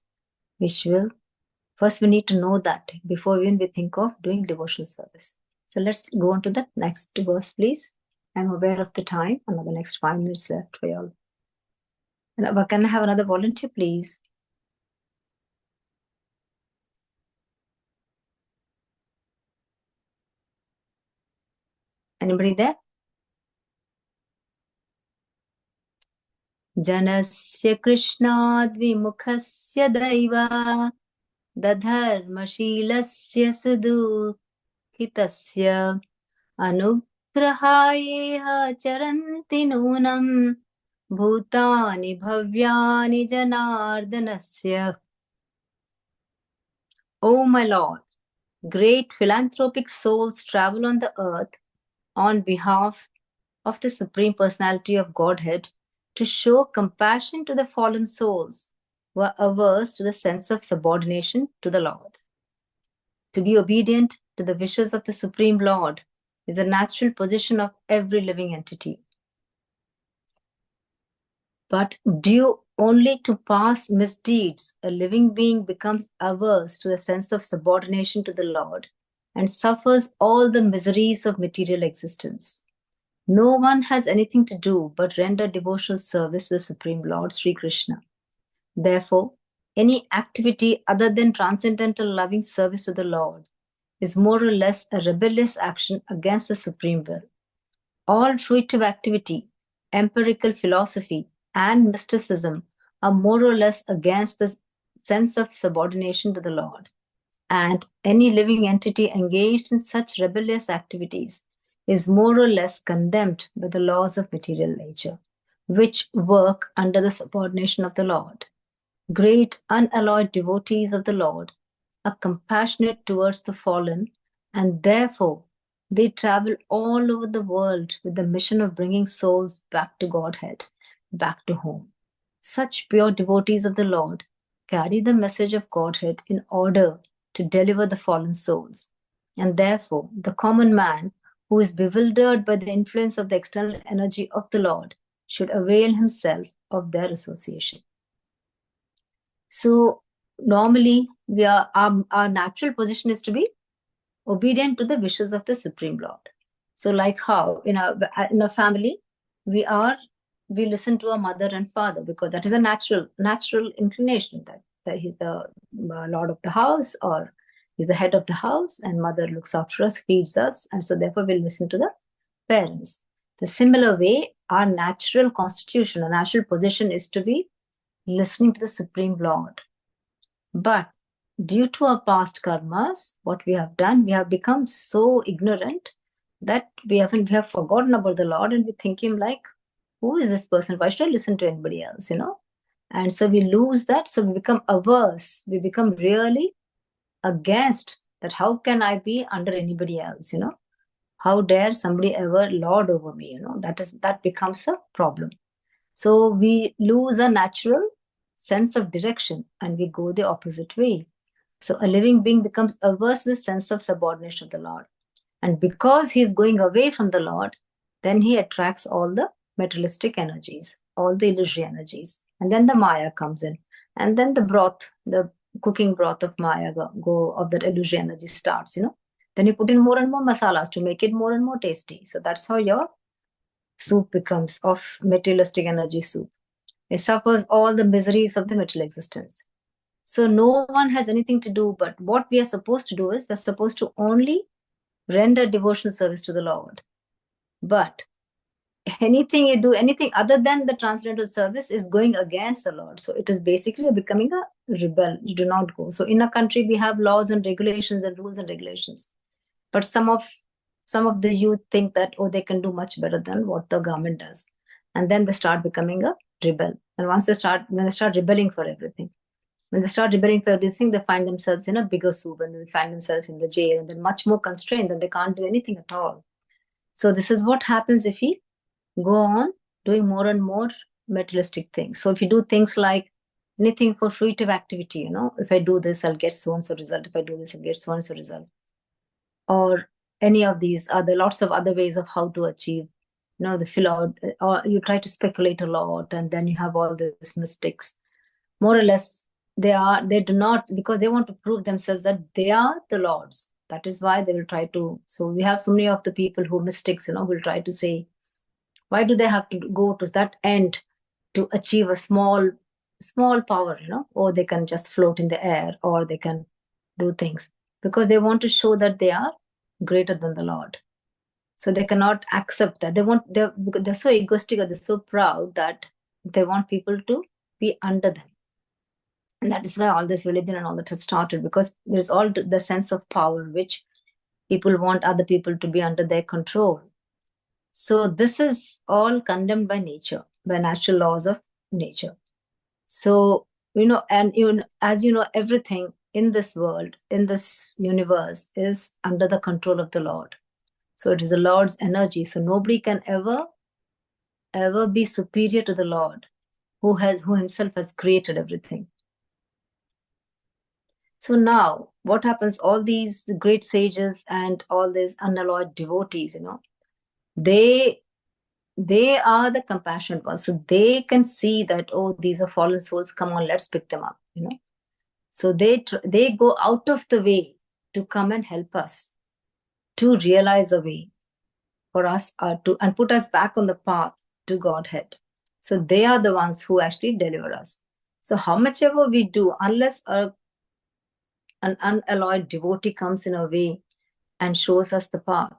first we need to know that before even we think of doing devotional service. So let's go on to the next verse, please. I'm aware of the time. Another next 5 minutes left for you all. And can I have another volunteer, please? Anybody there? Janasya krishnadvimukhasya daiva dadharmashilasya sudu कितस्य अनुग्रहायेह चरन्ति नूनम् भूतानि भव्यानि जनार्दनस्य. O my Lord, great philanthropic souls travel on the earth on behalf of the Supreme Personality of Godhead to show compassion to the fallen souls who are averse to the sense of subordination to the Lord. To be obedient to the wishes of the Supreme Lord is the natural position of every living entity. But due only to past misdeeds, a living being becomes averse to the sense of subordination to the Lord and suffers all the miseries of material existence. No one has anything to do but render devotional service to the Supreme Lord Sri Krishna. Therefore, any activity other than transcendental loving service to the Lord is more or less a rebellious action against the Supreme Will. All fruitive activity, empirical philosophy, and mysticism are more or less against the sense of subordination to the Lord. And any living entity engaged in such rebellious activities is more or less condemned by the laws of material nature, which work under the subordination of the Lord. Great unalloyed devotees of the Lord are compassionate towards the fallen, and therefore they travel all over the world with the mission of bringing souls back to Godhead, back to home. Such pure devotees of the Lord carry the message of Godhead in order to deliver the fallen souls. And therefore, the common man who is bewildered by the influence of the external energy of the Lord should avail himself of their association. So, normally, our natural position is to be obedient to the wishes of the Supreme Lord. So, like how in a family, we listen to our mother and father because that is a natural inclination that he's the lord of the house or he's the head of the house, and mother looks after us, feeds us, and so therefore we'll listen to the parents. The similar way, our natural constitution, our natural position is to be listening to the Supreme Lord. But due to our past karmas, what we have done, we have become so ignorant that we have forgotten about the Lord, and we think him like, who is this person? Why should I listen to anybody else, And so we lose that. So we become averse. We become really against that. How can I be under anybody else, How dare somebody ever lord over me, That becomes a problem. So we lose a natural sense of direction and we go the opposite way. So a living being becomes averse to the sense of subordination of the Lord. And because he is going away from the Lord, then he attracts all the materialistic energies, all the illusory energies. And then the Maya comes in. And then the cooking broth of Maya of that illusory energy starts, Then you put in more and more masalas to make it more and more tasty. So that's how your soup becomes of materialistic energy soup. It suffers all the miseries of the material existence. So no one has anything to do, but what we are supposed to do is we're supposed to only render devotional service to the Lord. But anything you do, anything other than the transcendental service is going against the Lord. So it is basically becoming a rebel. You do not go. So in a country, we have laws and regulations and rules and regulations. But some of the youth think that, they can do much better than what the government does. And then they start becoming a rebel. And when they start rebelling for everything, they find themselves in a bigger soup, and they find themselves in the jail, and they're much more constrained, and they can't do anything at all. So this is what happens if we go on doing more and more materialistic things. So if you do things like anything for fruitive activity, if I do this, I'll get so-and-so result. If I do this, I'll get so-and-so result. Or any of these lots of other ways of how to achieve, the fill-out, or you try to speculate a lot, and then you have all these mistakes. More or less, they do not, because they want to prove themselves that they are the lords. That is why they will try to. So we have so many of the people who mystics, will try to say, why do they have to go to that end to achieve a small power, or they can just float in the air, or they can do things because they want to show that they are greater than the Lord. So they cannot accept that. They're so egoistic, or they're so proud that they want people to be under them. And that is why all this religion and all that has started, because there's all the sense of power which People want other people to be under their control. So this is all condemned by nature, by natural laws of nature. So, and as you know, everything in this world, in this universe is under the control of the Lord. So it is the Lord's energy. So nobody can ever be superior to the Lord, who himself has created everything. So now what happens? All these great sages and all these unalloyed devotees, they are the compassionate ones. So they can see that, oh, these are fallen souls. Come on, let's pick them up. So they go out of the way to come and help us to realize a way for us and put us back on the path to Godhead. So they are the ones who actually deliver us. So how much ever we do, unless an unalloyed devotee comes in a way and shows us the path,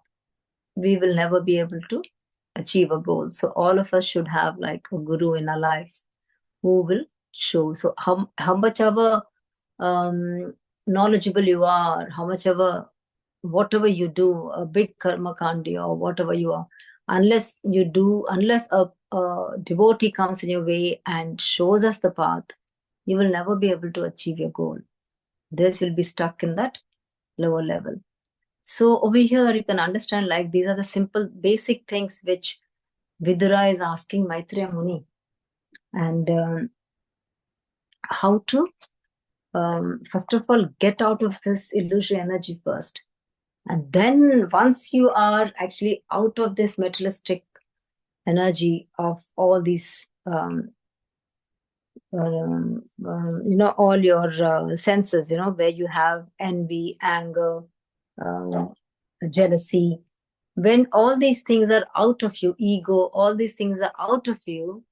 we will never be able to achieve a goal. So all of us should have like a guru in our life who will show. So how much ever knowledgeable you are, how much ever whatever you do, a big karma kandi or whatever you are, unless a devotee comes in your way and shows us the path, you will never be able to achieve your goal. This will be stuck in that lower level. So over here, you can understand like these are the simple basic things which Vidura is asking Maitreya Muni. And how to, first of all, get out of this illusory energy first. And then once you are actually out of this materialistic energy of all these, all your senses, where you have envy, anger, jealousy, when all these things are out of you, ego, all these things are out of you,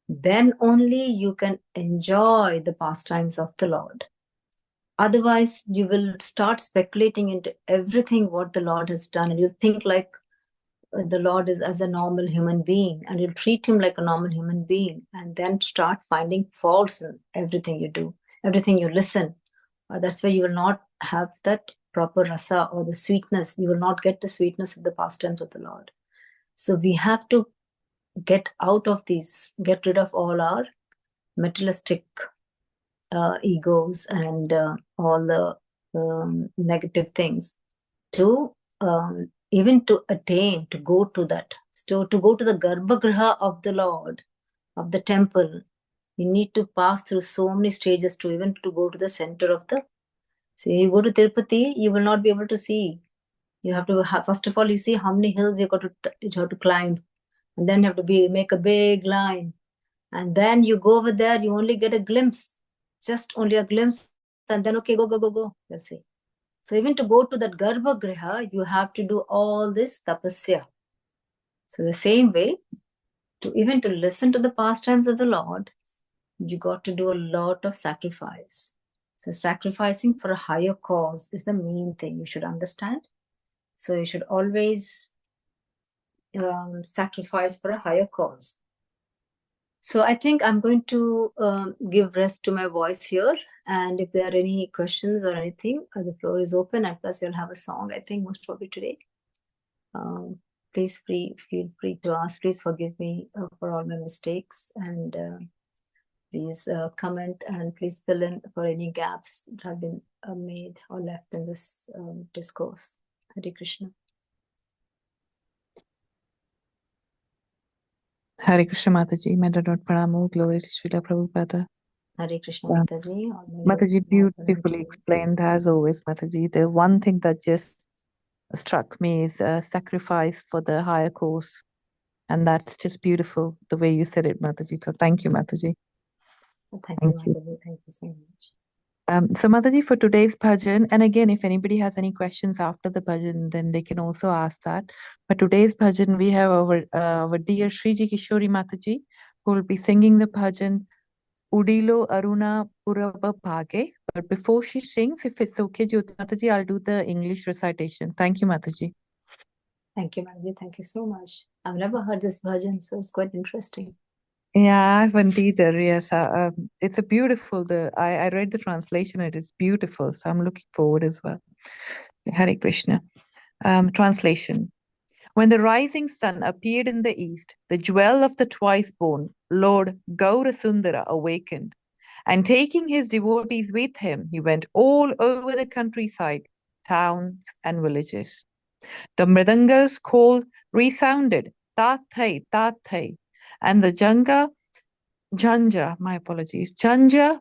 then only you can enjoy the pastimes of the Lord. Otherwise, you will start speculating into everything what the Lord has done, and you think like the Lord is as a normal human being, and you'll treat him like a normal human being, and then start finding faults in everything you do, everything you listen. That's why you will not have that proper rasa or the sweetness. You will not get the sweetness of the pastimes of the Lord. So we have to get out of these, get rid of all our materialistic egos and all the negative things to even to attain, to go to that. So to go to the Garbhagriha of the Lord, of the temple, you need to pass through so many stages to even to go to the center of the. So you go to Tirupati, you will not be able to see. You have to first of all, you see how many hills you have to climb, and then you have to make a big line, and then you go over there. You only get a glimpse, just only a glimpse, and then okay, go. Let's say. So even to go to that Garbhagriha, you have to do all this tapasya. So the same way, to listen to the pastimes of the Lord, you got to do a lot of sacrifice. So sacrificing for a higher cause is the main thing you should understand. So you should always sacrifice for a higher cause. So I think I'm going to give rest to my voice here. And if there are any questions or anything, the floor is open. And plus you'll have a song, I think, most probably today. Please feel free to ask. Please forgive me for all my mistakes. And please comment and please fill in for any gaps that have been made or left in this discourse. Hare Krishna. Hare Krishna Mataji, Medadot Pranamu, glory to Srila Prabhupada. Hare Krishna, Yeah. Mataji. Mataji, beautifully explained as always, Mataji. The one thing that just struck me is sacrifice for the higher cause. And that's just beautiful, the way you said it, Mataji. So thank you, Mataji. Thank you, Mataji. Thank you so much. So Mataji, for today's bhajan, and again, if anybody has any questions after the bhajan, then they can also ask that. For today's bhajan, we have our dear Shriji Kishori Mataji, who will be singing the bhajan Udilo Aruna Puraba Bhage. But before she sings, if it's okay, Jyoti Mataji, I'll do the English recitation. Thank you, Mataji. Thank you, Mataji. Thank you so much. I've never heard this bhajan, so it's quite interesting. Yeah, I haven't either. Yes, it's a beautiful. I read the translation. It is beautiful. So I'm looking forward as well. Hare Krishna. Translation. When the rising sun appeared in the east, the jewel of the twice-born Lord Gaurasundara awakened, and taking his devotees with him, he went all over the countryside, towns, and villages. The mridanga's call resounded, Tathai, Tathai, and the Janja,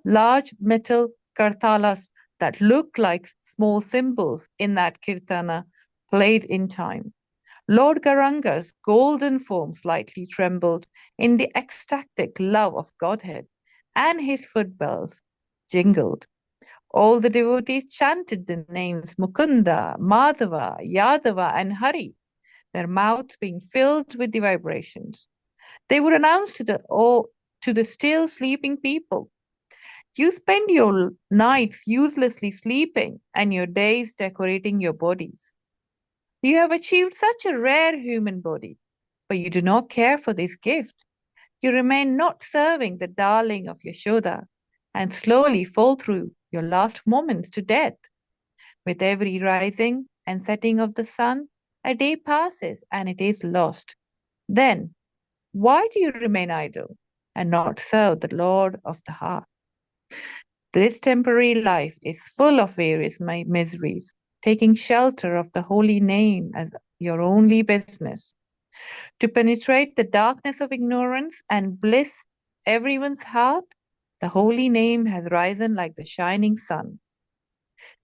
large metal kartalas that looked like small cymbals in that kirtana, played in time. Lord Garanga's golden form slightly trembled in the ecstatic love of Godhead, and his footbells jingled. All the devotees chanted the names Mukunda, Madhava, Yadava, and Hari, their mouths being filled with the vibrations. They would announce to the still sleeping people, you spend your nights uselessly sleeping and your days decorating your bodies. You have achieved such a rare human body, but you do not care for this gift. You remain not serving the darling of Yashoda and slowly fall through your last moments to death. With every rising and setting of the sun, a day passes and it is lost. Then, why do you remain idle and not serve the Lord of the heart? This temporary life is full of various miseries. Taking shelter of the holy name as your only business, to penetrate the darkness of ignorance and bliss everyone's heart, the holy name has risen like the shining sun.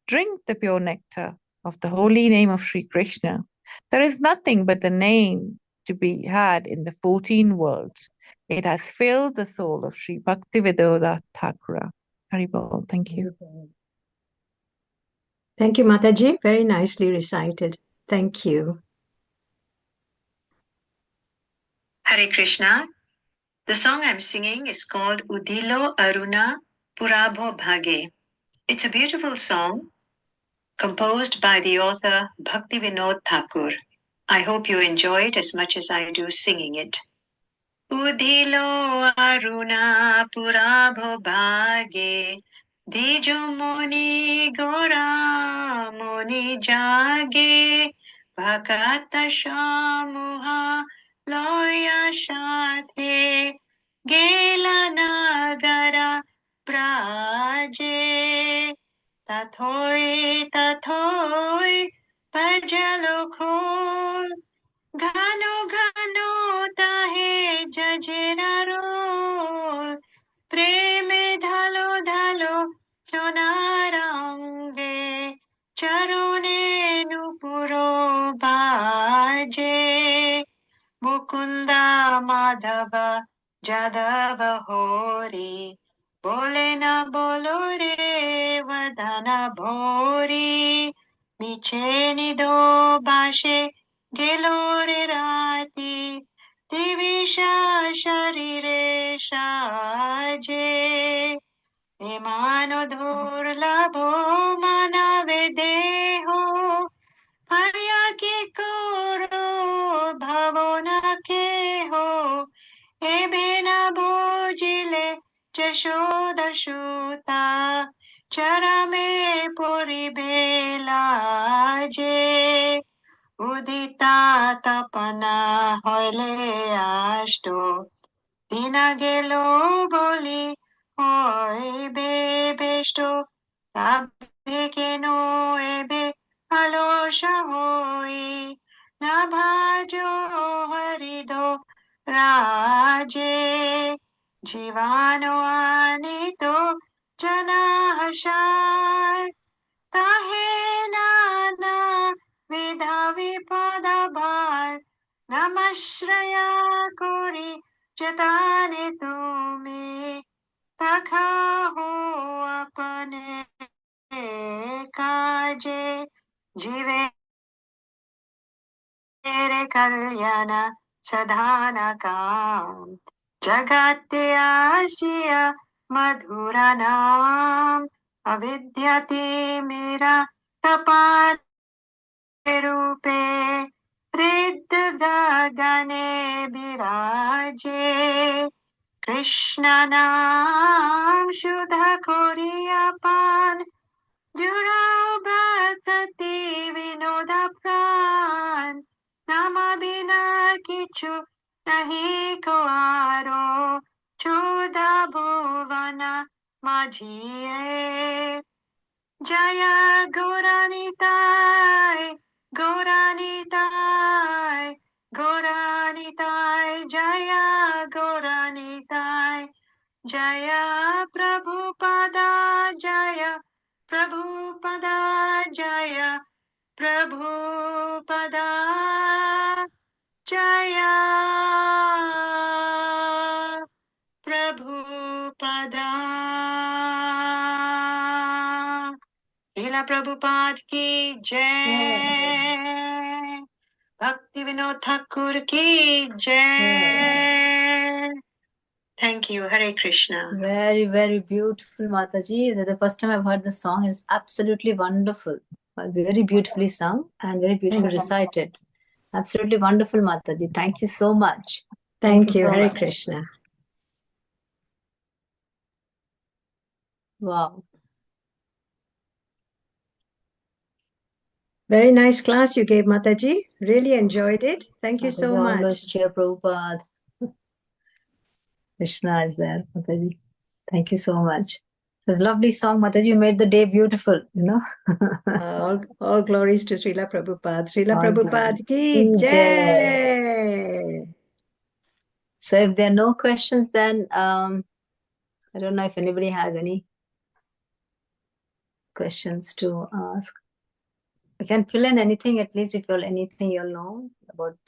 Drink the pure nectar of the holy name of Sri Krishna. There is nothing but the name to be had in the 14 worlds. It has filled the soul of Sri Bhaktivedanta Thakura. Haribol, thank you. Thank you, Mataji. Very nicely recited. Thank you. Hare Krishna. The song I'm singing is called Udilo Aruna Purabho Bhage. It's a beautiful song composed by the author Bhaktivinoda Thakur. I hope you enjoy it as much as I do singing it. Udilo Aruna Purabho Bhage Dijo Muni Gora Muni Jage Bhakata Shamuha Loya Shathe Gela Nagara Braje Tathoi Tathoi Pajalo Khol Gano Gano Tahe Jajera Rol Preme Dhalo Dhalo Chonarange Charone Nupuro Baje Mukunda Madhava Jadava Hori Bole na bolo re vadana bhori Miche nido bashe gelore rati Divisha sharire shaje Emano dhur labho manave deho Haya ki koro bhavona ke ho Ebena bojile Jashoda Shuta Charame Puribela Je Udita Tapana Hoile Ashto Dina Gelo Boli Hoi Bebesto Tabekeno Ebe Alosha Hoi Nabhajo Harido Raje Jivano Anito Janahashar Tahe Nana Vidha Vipada Bhar Namashraya Kori Jatane Tumi Takha Ho Apane Kaje Jive Tere Kalyana Sadhana Kam Jagatya Madhuranam Avidyate Mera Tapat Rupe Riddha Gagane Biraje Krishna Nam Shuddha Koriyapan जुड़ाओ भक्ति विनोद प्राण नाम बिना किछु नहीं को आरो चोदा भुवन माझिए जय गौरानिताय गौरानिताय गौरानिताय जय गौरानिताय जय प्रभुपदा जय प्रभुपदा जय प्रभुपदा जय प्रभुपदा श्रीला प्रभुपाद की जय भक्ति विनोद ठाकुर की जय Thank you. Hare Krishna. Very, very beautiful, Mataji. The first time I've heard the song, it's absolutely wonderful. Very beautifully sung and very beautifully recited. Absolutely wonderful, Mataji. Thank you so much. Thank you. so Hare much. Krishna. Wow. Very nice class you gave, Mataji. Really enjoyed it. Thank you Mataji, so all much. those cheer Prabhupada. Krishna is there, Mataji. Thank you so much. It was a lovely song, Mataji. You made the day beautiful, you know. All glories to Srila Prabhupada. Srila All Prabhupada ki glories. jai. So if there are no questions, then I don't know if anybody has any questions to ask. You can fill in anything, at least if you'll anything you'll know about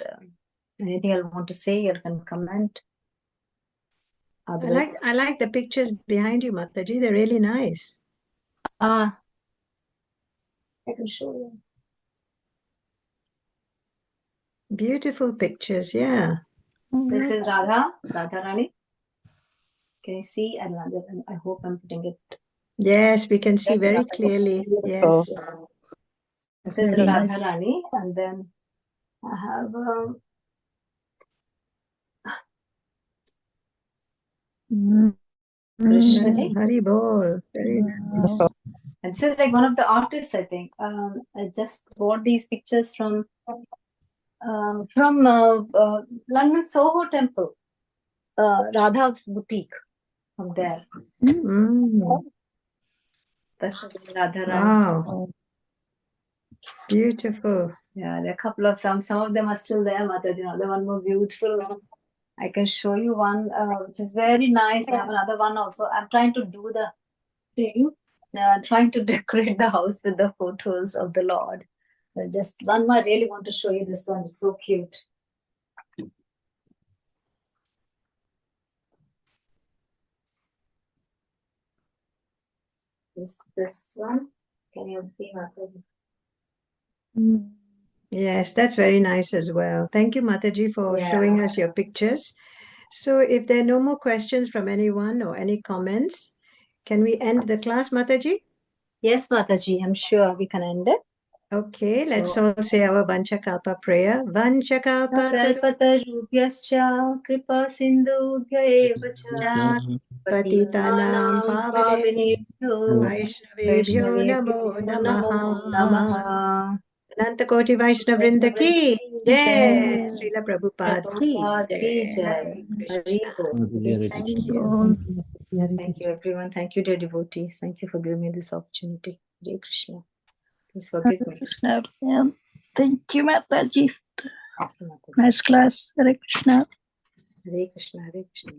anything you'll want to say, you can comment. I like the pictures behind you, Mataji. They're really nice. I can show you. Beautiful pictures, yeah. This is Radha Rani. Can you see? I hope I'm putting it. Yes, we can see very clearly. Yes. This is Very Radha nice. Rani, and then I have Krishna ji. Hari Bol. Very nice. And this is like one of the artists, I think. I just bought these pictures from London Soho Temple, Radha's boutique from there. That's Radha Rani. Wow. Beautiful. Yeah, there are a couple of some of them are still there, Mataji. Another one more beautiful. I can show you one which is very nice. I have another one also. I'm trying to do the thing, trying to decorate the house with the photos of the Lord. Just one more. I really want to show you this one. It's so cute. This one. Can you see, Mataji? Yes, that's very nice as well. Thank you, Mataji, for showing us your pictures. So if there are no more questions from anyone or any comments, can we end the class, Mataji? Yes, Mataji, I'm sure we can end it. Okay, let's all say our Vanchakalpa prayer. Kalpatarubhyascha kripa sindhubhya eva cha Patitanam pavanebhyo Vaishnavebhyo namo namaha. Anantakoti Vaishnav Vrinda ki jai. Srila Prabhupada ki jai. Hare Krishna. Thank you. Thank you, everyone. Thank you, dear devotees. Thank you for giving me this opportunity. Hare Krishna. Please forgive me. Krishna. Thank you, Mataji. Nice class. Hare Krishna. Hare Krishna. Hare Krishna.